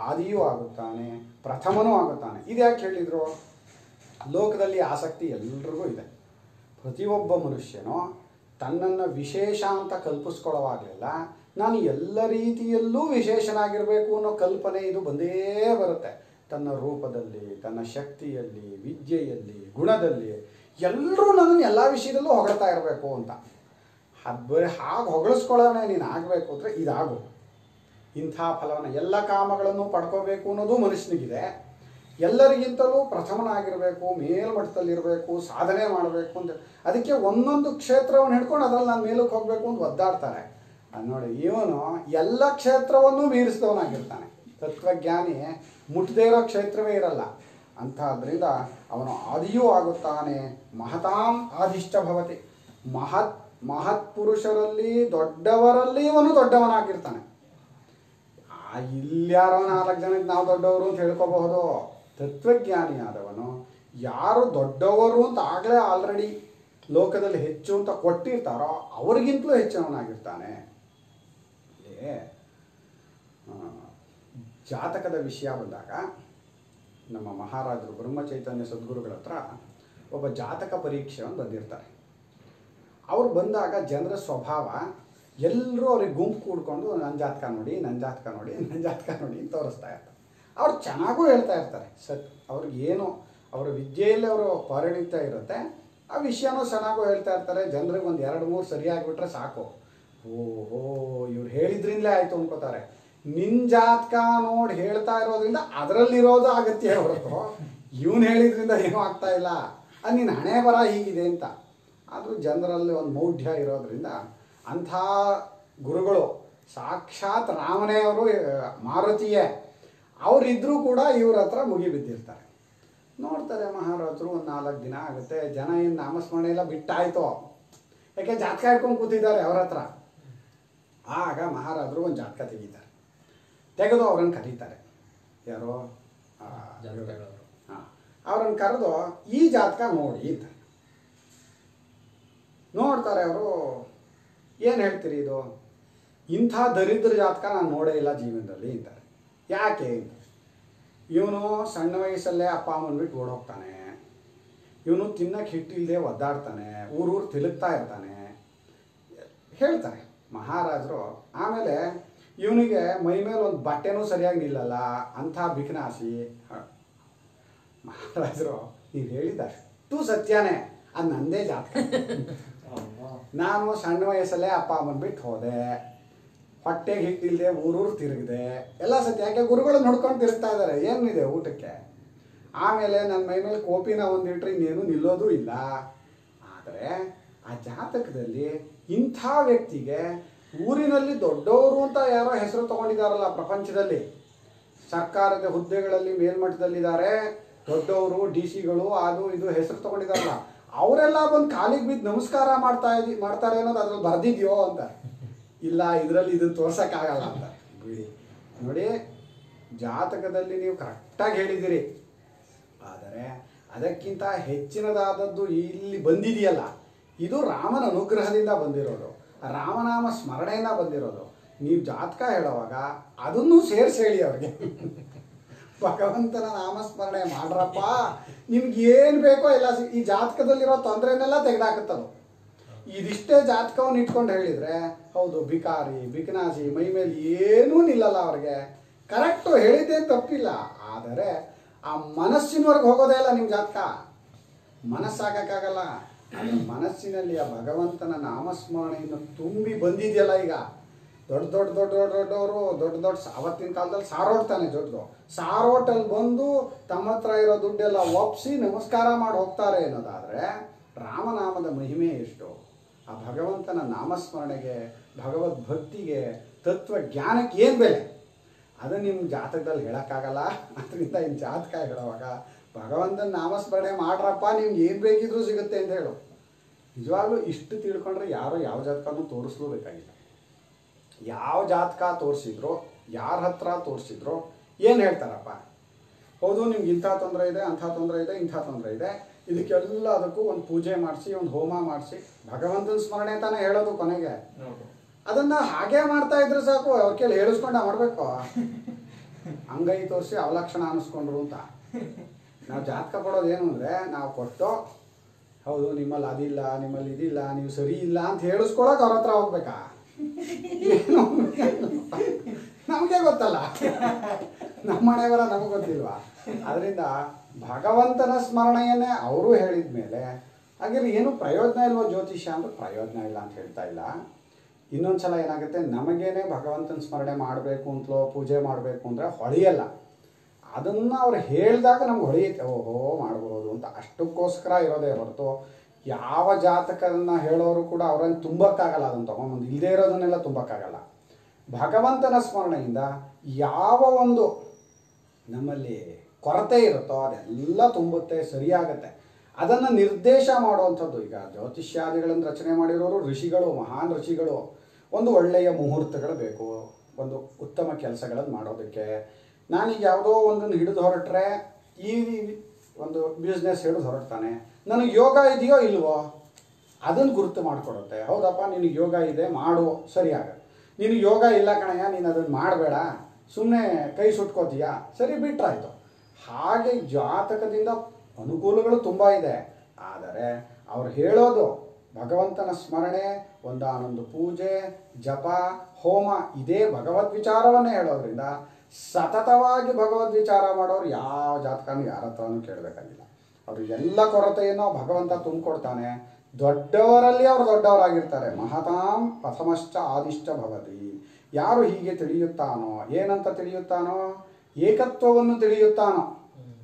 ಆದಿಯೂ ಆಗುತ್ತಾನೆ, ಪ್ರಥಮನೂ ಆಗುತ್ತಾನೆ. ಇದು ಯಾಕೆ ಹೇಳಿದರು? ಲೋಕದಲ್ಲಿ ಆಸಕ್ತಿ ಎಲ್ರಿಗೂ ಇದೆ. ಪ್ರತಿಯೊಬ್ಬ ಮನುಷ್ಯನು ತನ್ನನ್ನು ವಿಶೇಷ ಅಂತ ಕಲ್ಪಿಸ್ಕೊಳ್ಳೋವಾಗಲಿಲ್ಲ, ನಾನು ಎಲ್ಲ ರೀತಿಯಲ್ಲೂ ವಿಶೇಷನಾಗಿರಬೇಕು ಅನ್ನೋ ಕಲ್ಪನೆ ಇದು ಬಂದೇ ಬರುತ್ತೆ. ತನ್ನ ರೂಪದಲ್ಲಿ, ತನ್ನ ಶಕ್ತಿಯಲ್ಲಿ, ವಿದ್ಯೆಯಲ್ಲಿ, ಗುಣದಲ್ಲಿ ಎಲ್ಲರೂ ನನ್ನನ್ನು ಎಲ್ಲ ವಿಷಯದಲ್ಲೂ ಹೊಗಳ್ತಾ ಇರಬೇಕು ಅಂತ. ಅದು ಬರೀ ಹಾಗೆ ಹೊಗಳಿಸ್ಕೊಳ್ಳೋಣ ನೀನು ಆಗಬೇಕು ಅಂದರೆ ಇದಾಗು. ಇಂಥ ಫಲವನ್ನು ಎಲ್ಲ ಕಾಮಗಳನ್ನು ಪಡ್ಕೋಬೇಕು ಅನ್ನೋದು ಮನುಷ್ಯನಿಗಿದೆ. ಎಲ್ಲರಿಗಿಂತಲೂ ಪ್ರಥಮನಾಗಿರಬೇಕು, ಮೇಲ್ಮಟ್ಟದಲ್ಲಿರಬೇಕು, ಸಾಧನೆ ಮಾಡಬೇಕು ಅಂತ. ಅದಕ್ಕೆ ಒಂದೊಂದು ಕ್ಷೇತ್ರವನ್ನು ಹಿಡ್ಕೊಂಡು ಅದರಲ್ಲಿ ನಾನು ಮೇಲಕ್ಕೆ ಹೋಗಬೇಕು ಅಂತ ಒದ್ದಾಡ್ತಾರೆ. ಅದು ನೋಡಿ, ಇವನು ಎಲ್ಲ ಕ್ಷೇತ್ರವನ್ನು ಮೀರಿಸಿದವನಾಗಿರ್ತಾನೆ. ತತ್ವಜ್ಞಾನಿ ಮುಟ್ಟದೇ ಇರೋ ಕ್ಷೇತ್ರವೇ ಇರಲ್ಲ. ಅಂಥದ್ರಿಂದ ಅವನು ಆದಿಯೂ ಆಗುತ್ತಾನೆ. ಮಹತಾಂ ಆದಿಶ್ಚ ಭವತಿ. ಮಹತ್ ಪುರುಷರಲ್ಲಿ ದೊಡ್ಡವರಲ್ಲಿ ಇವನು ದೊಡ್ಡವನಾಗಿರ್ತಾನೆ. ಇಲ್ಯಾರೋ 4 ಜನಕ್ಕೆ ನಾವು ದೊಡ್ಡವರು ಅಂತ ಹೇಳ್ಕೋಬಹುದು. ತತ್ವಜ್ಞಾನಿ ಆದವನು ಯಾರು ದೊಡ್ಡವರು ಅಂತ ಆಗಲೇ ಆಲ್ರೆಡಿ ಲೋಕದಲ್ಲಿ ಹೆಚ್ಚು ಅಂತ ಕೊಟ್ಟಿರ್ತಾರೋ ಅವ್ರಿಗಿಂತಲೂ ಹೆಚ್ಚಿನವನಾಗಿರ್ತಾನೆ. ಜಾತಕದ ವಿಷಯ ಬಂದಾಗ ನಮ್ಮ ಮಹಾರಾಜರು ಬ್ರಹ್ಮಚೈತನ್ಯ ಸದ್ಗುರುಗಳ ಹತ್ರ ಒಬ್ಬ ಜಾತಕ ಪರೀಕ್ಷೆಯನ್ನು ಬಂದಿರ್ತಾರೆ. ಅವ್ರು ಬಂದಾಗ ಜನರ ಸ್ವಭಾವ ಎಲ್ಲರೂ ಅವ್ರಿಗೆ ಗುಂಪು ಕೂಡ್ಕೊಂಡು ನನ್ನ ಜಾತಕ ನೋಡಿ, ನನ್ನ ಜಾತಕ ನೋಡಿ, ನನ್ನ ಜಾತಕ ನೋಡಿ ಅಂತ ತೋರಿಸ್ತಾ ಇರ್ತಾರೆ. ಅವ್ರು ಚೆನ್ನಾಗೂ ಹೇಳ್ತಾ ಇರ್ತಾರೆ. ಅವ್ರಿಗೇನು ಅವರ ವಿದ್ಯೆಯಲ್ಲಿ ಅವರು ಪರಿಣಿತ ಇರುತ್ತೆ, ಆ ವಿಷಯನೂ ಚೆನ್ನಾಗೂ ಹೇಳ್ತಾ ಇರ್ತಾರೆ. ಜನರಿಗೆ ಒಂದು 2-3 ಸರಿಯಾಗಿಬಿಟ್ರೆ ಸಾಕು, ಓಹೋ ಇವ್ರು ಹೇಳಿದ್ರಿಂದಲೇ ಆಯಿತು ಅನ್ಕೋತಾರೆ. ನಿನ್ನ ಜಾತಕ ನೋಡಿ ಹೇಳ್ತಾ ಇರೋದ್ರಿಂದ ಅದರಲ್ಲಿರೋದು ಅಗತ್ಯ ಹೊರತು ಇವನು ಹೇಳಿದ್ರಿಂದ ಏನೂ ಆಗ್ತಾ ಇಲ್ಲ, ಅದು ನಿನ್ನ ಹಣೆ ಬರ ಹೀಗಿದೆ ಅಂತ. ಆದರೂ ಜನರಲ್ಲಿ ಒಂದು ಮೌಢ್ಯ ಇರೋದ್ರಿಂದ ಅಂಥ ಗುರುಗಳು ಸಾಕ್ಷಾತ್ ರಾಮನೇ ಅವರು, ಮಾರುತಿಯೇ ಅವರಿದ್ದರೂ ಕೂಡ ಇವ್ರ ಹತ್ರ ಮುಗಿಬಿದ್ದಿರ್ತಾರೆ. ನೋಡ್ತಾರೆ ಮಹಾರಾಜರು, ಒಂದು 4 ದಿನ ಆಗುತ್ತೆ, ಜನ ಏನು ನಾಮಸ್ಮರಣೆ ಎಲ್ಲ ಬಿಟ್ಟಾಯಿತು, ಯಾಕೆ ಜಾತಕ ಹಿಡ್ಕೊಂಡು ಕೂತಿದ್ದಾರೆ ಅವ್ರ ಹತ್ರ. ಆಗ ಮಹಾರಾಜರು ಒಂದು ಜಾತಕ ತೆಗಿತಾರೆ. ತೆಗೆದು ಅವ್ರನ್ನ ಕರೀತಾರೆ. ಯಾರೋ ಹಾಂ, ಅವ್ರನ್ನ ಕರೆದು ಈ ಜಾತಕ ನೋಡಿ ಅಂತ ನೋಡ್ತಾರೆ. ಅವರು ಏನು ಹೇಳ್ತೀರಿ ಇದು, ಇಂಥ ದರಿದ್ರ ಜಾತಕ ನಾನು ನೋಡೇ ಇಲ್ಲ ಜೀವನದಲ್ಲಿ ಅಂತಾರೆ. ಯಾಕೆ? ಇವನು ಸಣ್ಣ ವಯಸ್ಸಲ್ಲೇ ಅಪ್ಪ ಅಮ್ಮನ ಬಿಟ್ಟು ಓಡೋಗ್ತಾನೆ, ಇವನು ತಿನ್ನಕ್ಕೆ ಹಿಟ್ಟಿಲ್ಲದೆ ಒದ್ದಾಡ್ತಾನೆ, ಊರೂರು ತಿರುಗ್ತಾ ಇರ್ತಾನೆ ಹೇಳ್ತಾರೆ ಮಹಾರಾಜರು. ಆಮೇಲೆ ಇವನಿಗೆ ಮೈ ಮೇಲೆ ಒಂದು ಬಟ್ಟೆನೂ ಸರಿಯಾಗಿ ನಿಲ್ಲಲ್ಲ, ಅಂಥ ಬಿಕನಾಸಿ. ಮಹಾರಾಜರು, ನೀವು ಹೇಳಿದಷ್ಟು ಸತ್ಯನೇ, ಅದು ನನ್ನದೇ ಜಾತಕ. ನಾನು ಸಣ್ಣ ವಯಸ್ಸಲ್ಲೇ ಅಪ್ಪ ಅಮ್ಮನ ಬಿಟ್ಟು ಹೋದೆ, ಹೊಟ್ಟೆಗೆ ಹಿಟ್ಟಿಲ್ಲದೆ ಊರೂರು ತಿರುಗಿದೆ, ಎಲ್ಲ ಸತ್ಯ. ಯಾಕೆ ಗುರುಗಳು ನೋಡ್ಕೊಂಡು ತಿರುಗ್ತಾ ಇದ್ದಾರೆ, ಏನಿದೆ ಊಟಕ್ಕೆ. ಆಮೇಲೆ ನನ್ನ ಮೈ ಮೇಲೆ ಕೋಪಿನ ಒಂದಿಟ್ರೆ ಇನ್ನೇನು ನಿಲ್ಲೋದು ಇಲ್ಲ. ಆದರೆ ಆ ಜಾತಕದಲ್ಲಿ ಇಂಥ ವ್ಯಕ್ತಿಗೆ ಊರಿನಲ್ಲಿ ದೊಡ್ಡವರು ಅಂತ ಯಾರೋ ಹೆಸರು ತೊಗೊಂಡಿದ್ದಾರಲ್ಲ, ಪ್ರಪಂಚದಲ್ಲಿ ಸರ್ಕಾರದ ಹುದ್ದೆಗಳಲ್ಲಿ ಮೇಲ್ಮಟ್ಟದಲ್ಲಿದ್ದಾರೆ, ದೊಡ್ಡವರು DC ಗಳು ಅದು ಇದು ಹೆಸರು ತೊಗೊಂಡಿದ್ದಾರಲ್ಲ, ಅವರೆಲ್ಲ ಬಂದು ಕಾಲಿಗೆ ಬಿದ್ದು ನಮಸ್ಕಾರ ಮಾಡ್ತಾರೆ ಅನ್ನೋದು ಅದ್ರಲ್ಲಿ ಬರೆದಿದೆಯೋ ಅಂತ. ಇಲ್ಲ, ಇದರಲ್ಲಿ ಇದು ತೋರ್ಸೋಕ್ಕಾಗಲ್ಲ ಅಂತ. ಬಿಡಿ ನೋಡಿ, ಜಾತಕದಲ್ಲಿ ನೀವು ಕರೆಕ್ಟಾಗಿ ಹೇಳಿದ್ದೀರಿ, ಆದರೆ ಅದಕ್ಕಿಂತ ಹೆಚ್ಚಿನದಾದದ್ದು ಇಲ್ಲಿ ಬಂದಿದೆಯಲ್ಲ, ಇದು ರಾಮನ ಅನುಗ್ರಹದಿಂದ ಬಂದಿರೋದು, ರಾಮನಾಮ ಸ್ಮರಣೆಯಿಂದ ಬಂದಿರೋದು. ನೀವು ಜಾತಕ ಹೇಳುವಾಗ ಅದನ್ನು ಸೇರಿಸಿ ಹೇಳಿ ಅವ್ರಿಗೆ. ಭಗವಂತನ ನಾಮಸ್ಮರಣೆ ಮಾಡ್ರಪ್ಪ, ನಿಮ್ಗೆ ಏನು ಬೇಕೋ ಎಲ್ಲ ಈ ಜಾತಕದಲ್ಲಿರೋ ತೊಂದರೆನೆಲ್ಲ ತೆಗೆದಾಕತ್ತದು. ಇದಿಷ್ಟೇ ಜಾತಕವನ್ನು ಇಟ್ಕೊಂಡು ಹೇಳಿದರೆ ಹೌದು ಬಿಕಾರಿ ಬಿಕನಾಸಿ ಮೈ ಮೇಲೆ ಏನೂ ನಿಲ್ಲಲ್ಲ ಅವ್ರಿಗೆ. ಕರೆಕ್ಟು ಹೇಳಿದ್ದೇನು ತಪ್ಪಿಲ್ಲ, ಆದರೆ ಆ ಮನಸ್ಸಿನವರೆಗೆ ಹೋಗೋದೇ ಇಲ್ಲ ನಿಮ್ಮ ಜಾತಕ. ಮನಸ್ಸಾಗಕ್ಕಾಗಲ್ಲ. ಆದರೆ ಮನಸ್ಸಿನಲ್ಲಿ ಆ ಭಗವಂತನ ನಾಮಸ್ಮರಣೆಯನ್ನು ತುಂಬಿ ಬಂದಿದೆಯಲ್ಲ. ಈಗ ದೊಡ್ಡವರು ದೊಡ್ಡ ಅವತ್ತಿನ ಕಾಲದಲ್ಲಿ ಸಾರೋಡ್ತಾನೆ ದೊಡ್ಡದು ಸಾರೋಟಲ್ಲಿ ಬಂದು ತಮ್ಮ ಹತ್ರ ಇರೋ ದುಡ್ಡೆಲ್ಲ ಒಪ್ಪಿಸಿ ನಮಸ್ಕಾರ ಮಾಡಿ ಹೋಗ್ತಾರೆ ಅನ್ನೋದಾದರೆ ರಾಮನಾಮದ ಮಹಿಮೆ ಎಷ್ಟು, ಆ ಭಗವಂತನ ನಾಮಸ್ಮರಣೆಗೆ ಭಗವದ್ಭಕ್ತಿಗೆ ತತ್ವಜ್ಞಾನಕ್ಕೆ ಏನು ಬೆಲೆ, ಅದು ನಿಮ್ಮ ಜಾತಕದಲ್ಲಿ ಹೇಳೋಕ್ಕಾಗಲ್ಲ. ಅದರಿಂದ ಇನ್ನು ಜಾತಕ ಹೇಳುವಾಗ ಭಗವಂತನ ನಾಮಸ್ಮರಣೆ ಮಾಡ್ರಪ್ಪ, ನಿಮ್ಗೆ ಏನು ಬೇಕಿದ್ರೂ ಸಿಗುತ್ತೆ ಅಂತ ಹೇಳು. ನಿಜವಾಗ್ಲೂ ಇಷ್ಟು ತಿಳ್ಕೊಂಡ್ರೆ ಯಾರೋ ಯಾವ ಜಾತಕನೂ ತೋರಿಸ್ಲೂಬೇಕಾಗಿಲ್ಲ. ಯಾವ ಜಾತಕ ತೋರಿಸಿದ್ರು, ಯಾರ ಹತ್ರ ತೋರಿಸಿದ್ರು, ಏನು ಹೇಳ್ತಾರಪ್ಪ, ಹೌದು ನಿಮ್ಗೆ ಇಂಥ ತೊಂದರೆ ಇದೆ, ಅಂಥ ತೊಂದರೆ ಇದೆ, ಇಂಥ ತೊಂದರೆ ಇದೆ, ಇದಕ್ಕೆಲ್ಲ ಅದಕ್ಕೂ ಒಂದು ಪೂಜೆ ಮಾಡಿಸಿ ಒಂದು ಹೋಮ ಮಾಡಿಸಿ ಭಗವಂತನ ಸ್ಮರಣೆ ತಾನೇ ಹೇಳೋದು ಕೊನೆಗೆ. ಅದನ್ನು ಹಾಗೆ ಮಾಡ್ತಾ ಇದ್ರೆ ಸಾಕು, ಅವ್ರ ಕೇಳಿ ಹೇಳಿಸ್ಕೊಂಡ ಮಾಡಬೇಕು. ಅಂಗೈ ತೋರಿಸಿ ಅವಲಕ್ಷಣ ಅನ್ನಿಸ್ಕೊಂಡ್ರು ಅಂತ. ನಾವು ಜಾತಕ ಕೊಡೋದೇನು ಅಂದರೆ ನಾವು ಕೊಟ್ಟು ಹೌದು ನಿಮ್ಮಲ್ಲಿ ಅದಿಲ್ಲ ನಿಮ್ಮಲ್ಲಿ ಇದಿಲ್ಲ ನೀವು ಸರಿ ಇಲ್ಲ ಅಂತ ಹೇಳಿಸ್ಕೊಳಕ್ಕೆ ಅವ್ರ ಹತ್ರ ಹೋಗ್ಬೇಕಾ? ನಮಗೆ ಗೊತ್ತಲ್ಲ, ನಮ್ಮ ಮನೆ ಬರ ನಮಗೆ ಗೊತ್ತಿಲ್ವಾ? ಅದರಿಂದ ಭಗವಂತನ ಸ್ಮರಣೆಯನ್ನೇ ಅವರು ಹೇಳಿದ ಮೇಲೆ ಹಾಗೆ ಏನು ಪ್ರಯೋಜನ ಇಲ್ವೋ ಜ್ಯೋತಿಷ್ಯ ಅಂದ್ರೆ ಪ್ರಯೋಜನ ಇಲ್ಲ ಅಂತ ಹೇಳ್ತಾ ಇಲ್ಲ. ಇನ್ನೊಂದು ಸಲ ಏನಾಗುತ್ತೆ, ನಮಗೇನೆ ಭಗವಂತನ ಸ್ಮರಣೆ ಮಾಡಬೇಕು ಅಂತಲೋ ಪೂಜೆ ಮಾಡಬೇಕು ಅಂದರೆ ಹೊಳೆಯಲ್ಲ. ಅದನ್ನು ಅವ್ರು ಹೇಳಿದಾಗ ನಮ್ಗೆ ಹೊಳೆಯುತ್ತೆ, ಓಹೋ ಮಾಡ್ಬೋದು ಅಂತ. ಅಷ್ಟಕ್ಕೋಸ್ಕರ ಇರೋದೇ ಹೊರತು ಯಾವ ಜಾತಕದನ್ನು ಹೇಳೋರು ಕೂಡ ಅವರನ್ನು ತುಂಬಕ್ಕಾಗಲ್ಲ. ಅದನ್ನು ತೊಗೊಂಬಂದು ಇಲ್ಲದೇ ಇರೋದನ್ನೆಲ್ಲ ತುಂಬಕ್ಕಾಗಲ್ಲ. ಭಗವಂತನ ಸ್ಮರಣೆಯಿಂದ ಯಾವ ಒಂದು ನಮ್ಮಲ್ಲಿ ಕೊರತೆ ಇರುತ್ತೋ ಅದೆಲ್ಲ ತುಂಬುತ್ತೆ, ಸರಿಯಾಗತ್ತೆ. ಅದನ್ನು ನಿರ್ದೇಶ ಮಾಡುವಂಥದ್ದು. ಈಗ ಜ್ಯೋತಿಷ್ಯಾದಿಗಳನ್ನು ರಚನೆ ಮಾಡಿರೋರು ಋಷಿಗಳು, ಮಹಾನ್ ಋಷಿಗಳು. ಒಂದು ಒಳ್ಳೆಯ ಮುಹೂರ್ತಗಳು ಬೇಕು ಒಂದು ಉತ್ತಮ ಕೆಲಸಗಳನ್ನು ಮಾಡೋದಕ್ಕೆ. ನಾನೀಗ ಯಾವುದೋ ಒಂದನ್ನು ಹಿಡಿದು ಹೊರಟ್ರೆ, ಈ ಒಂದು ಬಿಸ್ನೆಸ್ ಹಿಡಿದು ಹೊರಡ್ತಾನೆ, ನನಗೆ ಯೋಗ ಇದೆಯೋ ಇಲ್ವೋ ಅದನ್ನು ಗುರುತು ಮಾಡಿಕೊಡುತ್ತೆ. ಹೌದಪ್ಪ ನಿನಗೆ ಯೋಗ ಇದೆ ಮಾಡು, ಸರಿಯಾಗತ್ತೆ. ನಿನಗೆ ಯೋಗ ಇಲ್ಲ ಕಣಯ್ಯ, ನೀನು ಅದನ್ನು ಮಾಡಬೇಡ, ಸುಮ್ಮನೆ ಕೈ ಸುಟ್ಕೋತೀಯಾ, ಸರಿ ಬಿಟ್ರಾಯ್ತು. ಹಾಗೆ ಜಾತಕದಿಂದ ಅನುಕೂಲಗಳು ತುಂಬ ಇದೆ. ಆದರೆ ಅವ್ರು ಹೇಳೋದು ಭಗವಂತನ ಸ್ಮರಣೆ, ಒಂದಾನೊಂದು ಪೂಜೆ, ಜಪ, ಹೋಮ, ಇದೇ ಭಗವದ್ ವಿಚಾರವನ್ನೇ ಹೇಳೋದ್ರಿಂದ ಸತತವಾಗಿ ಭಗವದ್ ವಿಚಾರ ಮಾಡೋರು ಯಾವ ಜಾತಕನೂ ಯಾರ ಹತ್ರನೂ ಕೇಳಬೇಕಾಗಿಲ್ಲ. ಅವರು ಎಲ್ಲ ಕೊರತೆಯನ್ನು ಭಗವಂತ ತುಂಬಿಕೊಡ್ತಾನೆ. ದೊಡ್ಡವರಲ್ಲಿ ಅವರು ದೊಡ್ಡವರಾಗಿರ್ತಾರೆ. ಮಹತಾಂ ಪ್ರಥಮಶ್ಚ ಆದಿಶ್ಚ ಭವತಿ. ಯಾರು ಹೀಗೆ ತಿಳಿಯುತ್ತಾನೋ, ಏನಂತ ತಿಳಿಯುತ್ತಾನೋ, ಏಕತ್ವವನ್ನು ತಿಳಿಯುತ್ತಾನೋ.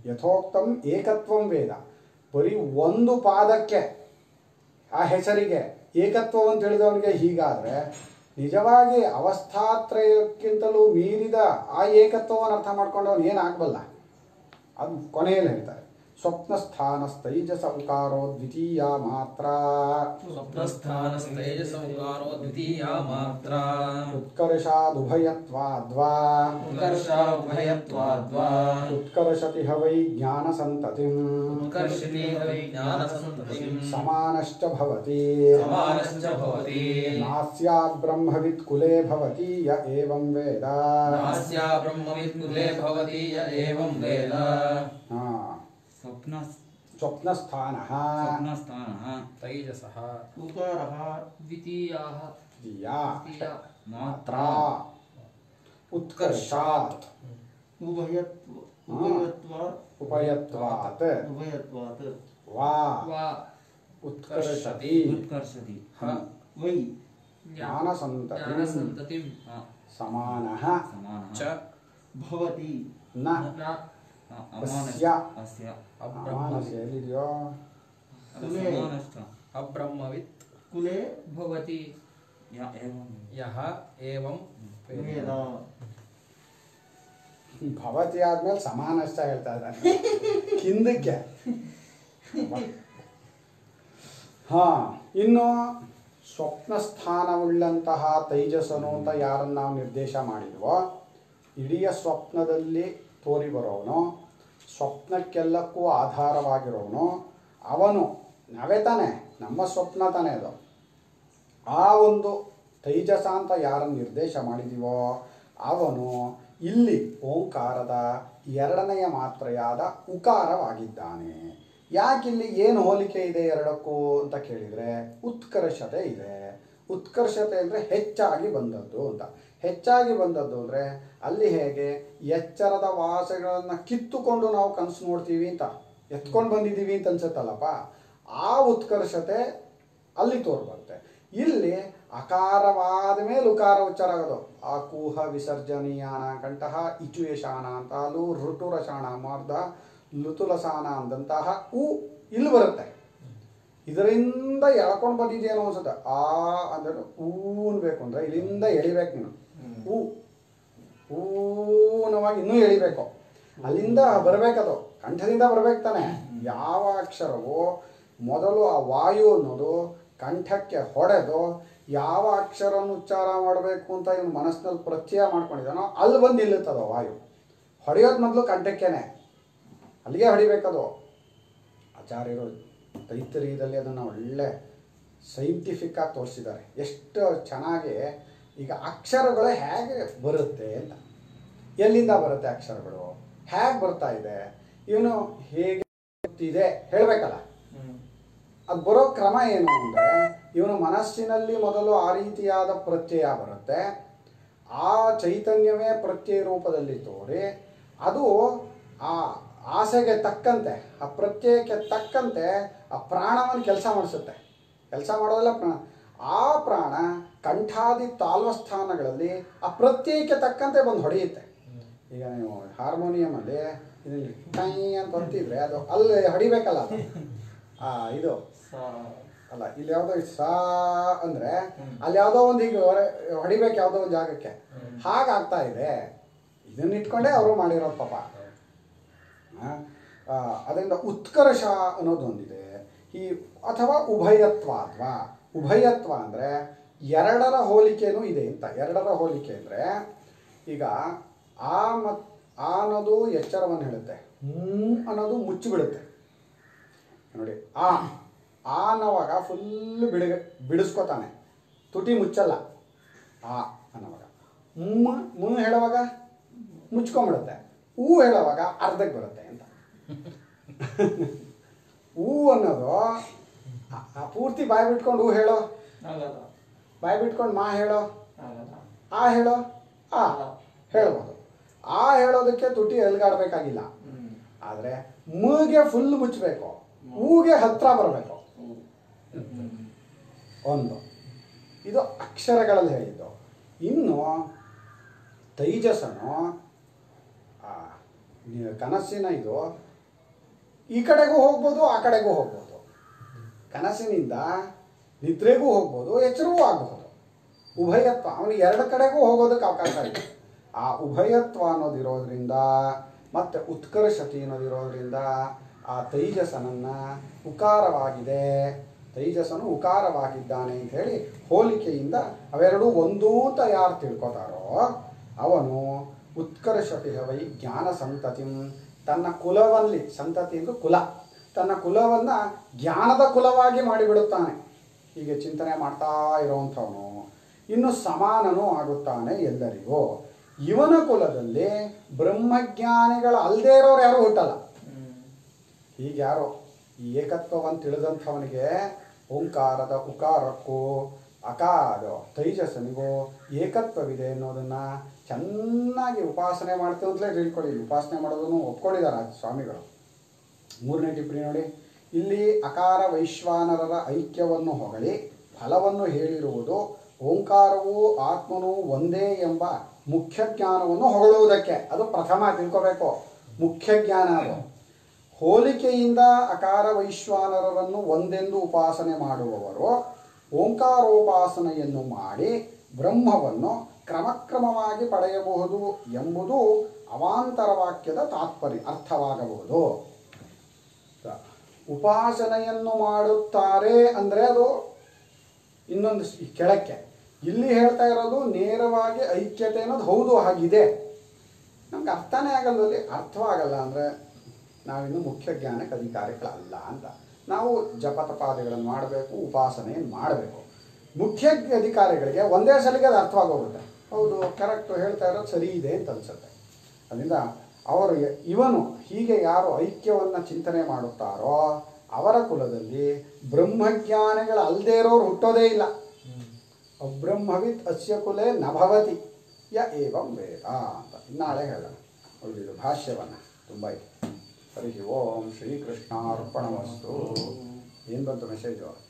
ಯಥೋಕ್ತಂ ಏಕತ್ವಂ ವೇದ. ಬರೀ ಒಂದು ಪಾದಕ್ಕೆ ಆ ಹೆಸರಿಗೆ ಏಕತ್ವವನ್ನು ತಿಳಿದವನಿಗೆ ಹೀಗಾದರೆ ನಿಜವಾಗಿ ಅವಸ್ಥಾತ್ರಯಕ್ಕಿಂತಲೂ ಮೀರಿದ ಆ ಏಕತ್ವವನ್ನು ಅರ್ಥ ಮಾಡ್ಕೊಂಡವನು ಏನಾಗಬಲ್ಲ. ಅದು ಕೊನೆಯಲ್ಲಿ ಹೇಳ್ತಾರೆ, ಸ್ವಪ್ನಸ್ಥಾನಸ್ತೈಜಸ ಉಕಾರೋ ದ್ವಿತೀಯ ಮಾತ್ರ. ಸ್ವಪ್ನಸ್ಥಾನಸ್ತೈಜಸ ಉಕಾರೋ ದ್ವಿತೀಯ ಮಾತ್ರ. ಉತ್ಕರ್ಷಾದುಭಯತ್ವಾದ್ವಾ. ಉತ್ಕರ್ಷಾದುಭಯತ್ವಾದ್ವಾ. ಉತ್ಕರ್ಷತಿ ಹ ವೈ ಜ್ಞಾನ ಸಂತತಿಂ. ಉತ್ಕರ್ಷತಿ ಹ ವೈ ಜ್ಞಾನ ಸಂತತಿಂ. ಸಮಾನಶ್ಚ ಭವತಿ. ಸಮಾನಶ್ಚ ಭವತಿ. ನಾಸ್ಯಾತ್ ಬ್ರಹ್ಮವಿತ್ ಕುಲೇ ಭವತಿ ಯ ಏವಂ ವೇದ. ನಾಸ್ಯಾ ಬ್ರಹ್ಮವಿತ್ ಕುಲೇ ಭವತಿ ಯ ಏವಂ ವೇದ. ಸ್ವಪ್ನಸ್ಥಾನಃ ತೈಜಸಃ ಉಕಾರಃ ದ್ವಿತೀಯಃ ಮಾತ್ರ. ಉತ್ಕರ್ಷಾತ್ ಉಭಯತ್ವಾತ್ ವಾ ಉತ್ಕರ್ಷತಿ ವೈ ಜ್ಞಾನಸಂತತಿಂ ಸಮಾನಃ ಚ ಭವತಿ ನ ಅಸ್ಯ ಅಮಾನಸ್ಯ ಎಲ್ಲಿದೆಯೋ ಅಬ್ರಹ್ಮವಿತ್ ಕುಲೇ ಭವತಿ ಯಹ ಏವಂ ವೇದ. ಭವತಿ ಆದ್ಮೇಲೆ ಸಮಾನಷ್ಟ ಹೇಳ್ತಾ ಇದ್ದಾನೆ ಹಿಂದಕ್ಕೆ. ಇನ್ನು ಸ್ವಪ್ನಸ್ಥಾನವುಳ್ಳಂತಹ ತೈಜಸ್ಸನು ಅಂತ ಯಾರನ್ನು ನಾವು ನಿರ್ದೇಶ ಮಾಡಿದ್ವೋ, ಇಡೀ ಸ್ವಪ್ನದಲ್ಲಿ ತೋರಿ ಬರೋವನು, ಸ್ವಪ್ನಕ್ಕೆಲ್ಲಕ್ಕೂ ಆಧಾರವಾಗಿರೋವನು ಅವನು. ನಾವೇ ತಾನೆ, ನಮ್ಮ ಸ್ವಪ್ನ ತಾನೇ ಅದು. ಆ ಒಂದು ತೈಜಸ ಅಂತ ಯಾರನ್ನು ನಿರ್ದೇಶ ಮಾಡಿದೀವೋ ಅವನು ಇಲ್ಲಿ ಓಂಕಾರದ ಎರಡನೆಯ ಮಾತ್ರೆಯಾದ ಉಕಾರವಾಗಿದ್ದಾನೆ. ಯಾಕಿಲ್ಲಿ ಏನು ಹೋಲಿಕೆ ಇದೆ ಎರಡಕ್ಕೂ ಅಂತ ಕೇಳಿದರೆ ಉತ್ಕರ್ಷತೆ ಇದೆ. ಉತ್ಕರ್ಷತೆ ಅಂದರೆ ಹೆಚ್ಚಾಗಿ ಬಂದದ್ದು ಅಂತ. ಹೆಚ್ಚಾಗಿ ಬಂದದ್ದು ಅಂದರೆ ಅಲ್ಲಿ ಹೇಗೆ ಎಚ್ಚರದ ವಾಸಗಳನ್ನು ಕಿತ್ತುಕೊಂಡು ನಾವು ಕನಸು ನೋಡ್ತೀವಿ ಅಂತ ಎತ್ಕೊಂಡು ಬಂದಿದ್ದೀವಿ ಅಂತ ಅನ್ಸುತ್ತಲ್ಲಪ್ಪ, ಆ ಉತ್ಕರ್ಷತೆ ಅಲ್ಲಿ ತೋರ್ಬರುತ್ತೆ. ಇಲ್ಲಿ ಅಕಾರವಾದ ಮೇಲೆ ಉಕಾರ ಉಚ್ಚಾರ ಆಗೋದು. ಆ ಕೂಹ ವಿಸರ್ಜನೀಯಾನ ಕಂಠಃ ಇಚುಯಶಾನ ಅಂತಾಲು ಋಟುರಶಾಣ ಮಾರ್ಧ ಲುತುಲಸಾನ ಅಂದಂತಹ ಉ ಇಲ್ಲಿ ಬರುತ್ತೆ. ಇದರಿಂದ ಎಳ್ಕೊಂಡು ಬಂದಿದೆಯೇನೋ ಅನ್ಸುತ್ತೆ. ಆ ಅಂದ್ರೆ ಊನ್ಬೇಕು ಅಂದರೆ ಇಲ್ಲಿಂದ ಎಳಿಬೇಕು ನೀನು. ಊನವಾಗಿ ಇನ್ನೂ ಎಳಿಬೇಕು. ಅಲ್ಲಿಂದ ಬರಬೇಕದು, ಕಂಠದಿಂದ ಬರ್ಬೇಕು ತಾನೆ. ಯಾವ ಅಕ್ಷರವು ಮೊದಲು ಆ ವಾಯು ಅನ್ನೋದು ಕಂಠಕ್ಕೆ ಹೊಡೆದು ಯಾವ ಅಕ್ಷರವನ್ನು ಉಚ್ಚಾರ ಮಾಡಬೇಕು ಅಂತ ಇವನು ಮನಸ್ಸಿನಲ್ಲಿ ಪ್ರತ್ಯಯ ಮಾಡ್ಕೊಂಡಿದ್ದಾನೋ ಅಲ್ಲಿ ಬಂದು ನಿಲ್ಲುತ್ತದ ವಾಯು. ಹೊಡೆಯೋದು ಮೊದಲು ಕಂಠಕ್ಕೇನೆ, ಅಲ್ಲಿಗೆ ಹೊಡಿಬೇಕದು. ಆಚಾರ್ಯರು ತೈತರೀಯದಲ್ಲಿ ಅದನ್ನು ಒಳ್ಳೆ ಸೈಂಟಿಫಿಕ್ ಆಗಿ ತೋರಿಸಿದ್ದಾರೆ. ಎಷ್ಟು ಚೆನ್ನಾಗಿ ಈಗ ಅಕ್ಷರಗಳು ಹೇಗೆ ಬರುತ್ತೆ ಅಂತ, ಎಲ್ಲಿಂದ ಬರುತ್ತೆ ಅಕ್ಷರಗಳು, ಹೇಗೆ ಬರ್ತಾ ಇದೆ, ಇವನು ಹೇಗೆ ಇದೆ ಹೇಳಬೇಕಲ್ಲ. ಅದು ಬರೋ ಕ್ರಮ ಏನು ಅಂದರೆ ಇವನು ಮನಸ್ಸಿನಲ್ಲಿ ಮೊದಲು ಆ ರೀತಿಯಾದ ಪ್ರತ್ಯಯ ಬರುತ್ತೆ. ಆ ಚೈತನ್ಯವೇ ಪ್ರತ್ಯಯ ರೂಪದಲ್ಲಿ ತೋರಿ ಅದು ಆ ಆಸೆಗೆ ತಕ್ಕಂತೆ, ಆ ಪ್ರತ್ಯಯಕ್ಕೆ ತಕ್ಕಂತೆ ಆ ಪ್ರಾಣವನ್ನು ಕೆಲಸ ಮಾಡಿಸುತ್ತೆ. ಕೆಲಸ ಮಾಡೋದಲ್ಲ ಪ್ರಾಣ. ಆ ಪ್ರಾಣ ಕಂಠಾದಿ ತಾಲ್ವಸ್ಥಾನಗಳಲ್ಲಿ ಆ ಪ್ರತ್ಯಯಕ್ಕೆ ತಕ್ಕಂತೆ ಬಂದು ಹೊಡೆಯುತ್ತೆ. ಈಗ ನೀವು ಹಾರ್ಮೋನಿಯಮಲ್ಲಿ ಇದನ್ನು ಟೈ ಅಂತ ಅಂತಿದ್ರೆ ಅದು ಅಲ್ಲಿ ಹೊಡಿಬೇಕಲ್ಲ, ಅದು ಇದು ಅಲ್ಲ, ಇಲ್ಲಿ ಯಾವುದೋ ಸಾ ಅಂದರೆ ಅಲ್ಲಿ ಯಾವುದೋ ಒಂದು ಹೀಗೆ ಹೊಡಿಬೇಕು ಯಾವುದೋ ಒಂದು ಜಾಗಕ್ಕೆ. ಹಾಗಾಗ್ತಾ ಇದೆ. ಇದನ್ನ ಇಟ್ಕೊಂಡೇ ಅವರು ಮಾಡಿರೋದು ಪಾಪ. ಅದರಿಂದ ಉತ್ಕರ್ಷ ಅನ್ನೋದೊಂದಿದೆ. ಈ ಅಥವಾ ಉಭಯತ್ವ ಅಥವಾ ಉಭಯತ್ವ ಅಂದರೆ ಎರಡರ ಹೋಲಿಕೆನೂ ಇದೆ ಅಂತ. ಎರಡರ ಹೋಲಿಕೆ ಅಂದರೆ ಈಗ ಆ ಅನ್ನೋದು ಎಚ್ಚರವನ್ನು ಹೇಳುತ್ತೆ, ಅನ್ನೋದು ಮುಚ್ಚಿಬಿಡುತ್ತೆ ನೋಡಿ. ಆ ಅನ್ನೋವಾಗ ಫುಲ್ಲು ಬಿಡಿಸ್ಕೋತಾನೆ, ತುಟಿ ಮುಚ್ಚಲ್ಲ. ಆ ಅನ್ನೋವಾಗ ಮು ಹೇಳುವಾಗ ಮುಚ್ಕೊಂಡ್ಬಿಡುತ್ತೆ. ಹೂ ಹೇಳುವಾಗ ಅರ್ಧಕ್ಕೆ ಬರುತ್ತೆ ಅಂತ. ಹೂ ಅನ್ನೋದು ಪೂರ್ತಿ ಬಾಯಿ ಬಿಟ್ಕೊಂಡು ಹೂ ಹೇಳೋ, ಬಾಯಿ ಬಿಟ್ಕೊಂಡು ಮಾ ಹೇಳೋ, ಆ ಹೇಳೋ, ಆ ಹೇಳ್ಬೋದು. ಆ ಹೇಳೋದಕ್ಕೆ ತುಟಿ ಎಲ್ಗಾಡ್ಬೇಕಾಗಿಲ್ಲ. ಆದರೆ ಮೂಗೆ ಫುಲ್ ಮುಚ್ಚಬೇಕು, ಹೂಗೆ ಹತ್ರ ಬರಬೇಕು. ಒಂದು ಇದು ಅಕ್ಷರಗಳಲ್ಲಿ ಹೇಳಿದ್ದು. ಇನ್ನು ತೈಜಸ್ಸನ್ನು ಕನಸಿನ ಇದು ಈ ಕಡೆಗೂ ಹೋಗ್ಬೋದು, ಆ ಕಡೆಗೂ ಹೋಗ್ಬೋದು. ಕನಸಿನಿಂದ ನಿದ್ರೆಗೂ ಹೋಗ್ಬೋದು, ಎಚ್ಚರವೂ ಆಗಬಹುದು. ಉಭಯತ್ವ ಅವನಿಗೆ ಎರಡು ಕಡೆಗೂ ಹೋಗೋದಕ್ಕೆ ಅವಕಾಶ ಇದೆ. ಆ ಉಭಯತ್ವ ಅನ್ನೋದಿರೋದ್ರಿಂದ ಮತ್ತು ಉತ್ಕರ್ಷತೆ ಅನ್ನೋದಿರೋದ್ರಿಂದ ಆ ತೈಜಸನನ್ನು ಉಕಾರವಾಗಿದೆ, ತೈಜಸನು ಉಕಾರವಾಗಿದ್ದಾನೆ ಅಂತ ಹೇಳಿ ಹೋಲಿಕೆಯಿಂದ ಅವೆರಡೂ ಒಂದೂ ಅಂತ ಯಾರು ತಿಳ್ಕೊತಾರೋ ಅವನು ಉತ್ಕರ್ಷತೆ ವೈ ಜ್ಞಾನ ಸಂತತಿಂ, ತನ್ನ ಕುಲದಲ್ಲಿ, ಸಂತತಿ ಎಂದು ಕುಲ, ತನ್ನ ಕುಲವನ್ನು ಜ್ಞಾನದ ಕುಲವಾಗಿ ಮಾಡಿಬಿಡುತ್ತಾನೆ. ಹೀಗೆ ಚಿಂತನೆ ಮಾಡ್ತಾ ಇರೋವಂಥವನು ಇನ್ನು ಸಮಾನನೂ ಆಗುತ್ತಾನೆ ಎಲ್ಲರಿಗೂ. ಇವನ ಕುಲದಲ್ಲಿ ಬ್ರಹ್ಮಜ್ಞಾನಿಗಳು ಅಲ್ಲದೇ ಇರೋರು ಯಾರೂ ಹುಟ್ಟಲ್ಲ. ಹೀಗೆ ಯಾರೋ ಈ ಏಕತ್ವವನ್ನು ತಿಳಿದಂಥವನಿಗೆ ಓಂಕಾರದ ಉಕಾರಕ್ಕೂ ಅಕಾರದ ತೈಜಸ್ಸನಿಗೂ ಏಕತ್ವವಿದೆ ಅನ್ನೋದನ್ನು ಚೆನ್ನಾಗಿ ಉಪಾಸನೆ ಮಾಡ್ತೀವಿ ಅಂತಲೇ ತಿಳ್ಕೊಳ್ಳಿ. ಉಪಾಸನೆ ಮಾಡೋದನ್ನು ಒಪ್ಕೊಂಡಿದ್ದಾರೆ ಸ್ವಾಮಿಗಳು. 3ನೇ ಟಿಪ್ಪಣಿ ನೋಡಿ. ಇಲ್ಲಿ ಅಕಾರ ವೈಶ್ವಾನರರ ಐಕ್ಯವನ್ನು ಹೊಗಳಿ ಫಲವನ್ನು ಹೇಳಿರುವುದು ಓಂಕಾರವೂ ಆತ್ಮನೂ ಒಂದೇ ಎಂಬ ಮುಖ್ಯ ಜ್ಞಾನವನ್ನು ಹೊಗಳುವುದಕ್ಕೆ. ಅದು ಪ್ರಥಮ ತಿಳ್ಕೋಬೇಕು, ಮುಖ್ಯ ಜ್ಞಾನ ಅದು. ಹೋಲಿಕೆಯಿಂದ ಅಕಾರ ವೈಶ್ವಾನರರನ್ನು ಒಂದೆಂದು ಉಪಾಸನೆ ಮಾಡುವವರು ಓಂಕಾರೋಪಾಸನೆಯನ್ನು ಮಾಡಿ ಬ್ರಹ್ಮವನ್ನು ಕ್ರಮಕ್ರಮವಾಗಿ ಪಡೆಯಬಹುದು ಎಂಬುದು ಅವಾಂತರ ವಾಕ್ಯದ ತಾತ್ಪರ್ಯ ಅರ್ಥವಾಗಬಹುದು. ಉಪಾಸನೆಯನ್ನು ಮಾಡುತ್ತಾರೆ ಅಂದರೆ ಅದು ಇನ್ನೊಂದು ಕೆಳಕ್ಕೆ. ಇಲ್ಲಿ ಹೇಳ್ತಾ ಇರೋದು ನೇರವಾಗಿ ಐಕ್ಯತೆ ಅನ್ನೋದು ಹೌದು ಆಗಿದೆ. ನಮ್ಗೆ ಅರ್ಥನೇ ಆಗಲ್ಲದಲ್ಲಿ ಅರ್ಥವಾಗಲ್ಲ ಅಂದರೆ ನಾವಿನ್ನು ಮುಖ್ಯ ಜ್ಞಾನಕ್ಕೆ ಅಧಿಕಾರಿಗಳಲ್ಲ ಅಂತ. ನಾವು ಜಪತಪಾದಿಗಳನ್ನು ಮಾಡಬೇಕು, ಉಪಾಸನೆಯನ್ನು ಮಾಡಬೇಕು. ಮುಖ್ಯ ಅಧಿಕಾರಿಗಳಿಗೆ ಒಂದೇ ಸಲಿಗೆ ಅದು ಅರ್ಥವಾಗೋಗುತ್ತೆ. ಹೌದು, ಕರೆಕ್ಟು, ಹೇಳ್ತಾ ಇರೋದು ಸರಿ ಇದೆ ಅಂತ ಅನ್ಸುತ್ತೆ. ಅದರಿಂದ ಅವರು ಇವನು ಹೀಗೆ ಯಾರು ಐಕ್ಯವನ್ನು ಚಿಂತನೆ ಮಾಡುತ್ತಾರೋ ಅವರ ಕುಲದಲ್ಲಿ ಬ್ರಹ್ಮಜ್ಞಾನಿಗಳು ಅಲ್ಲದೇ ಇರೋರು ಹುಟ್ಟೋದೇ ಇಲ್ಲ. ಅಬ್ರಹ್ಮವಿತ್ ಅಸ್ಯ ಕುಲೇ ನಭವತಿ ಯ ಏವಂ ವೇದ ಅಂತ ನಾಳೆ ಹೇಳೋಣ. ಒಳ್ಳೆಯದು ಭಾಷ್ಯವನ್ನು ತುಂಬ ಇದೆ. ಹರಿ ಓಂ ಶ್ರೀಕೃಷ್ಣಾರ್ಪಣಮಸ್ತು. ಏನು ಬಂತು ಮೆಸೇಜು?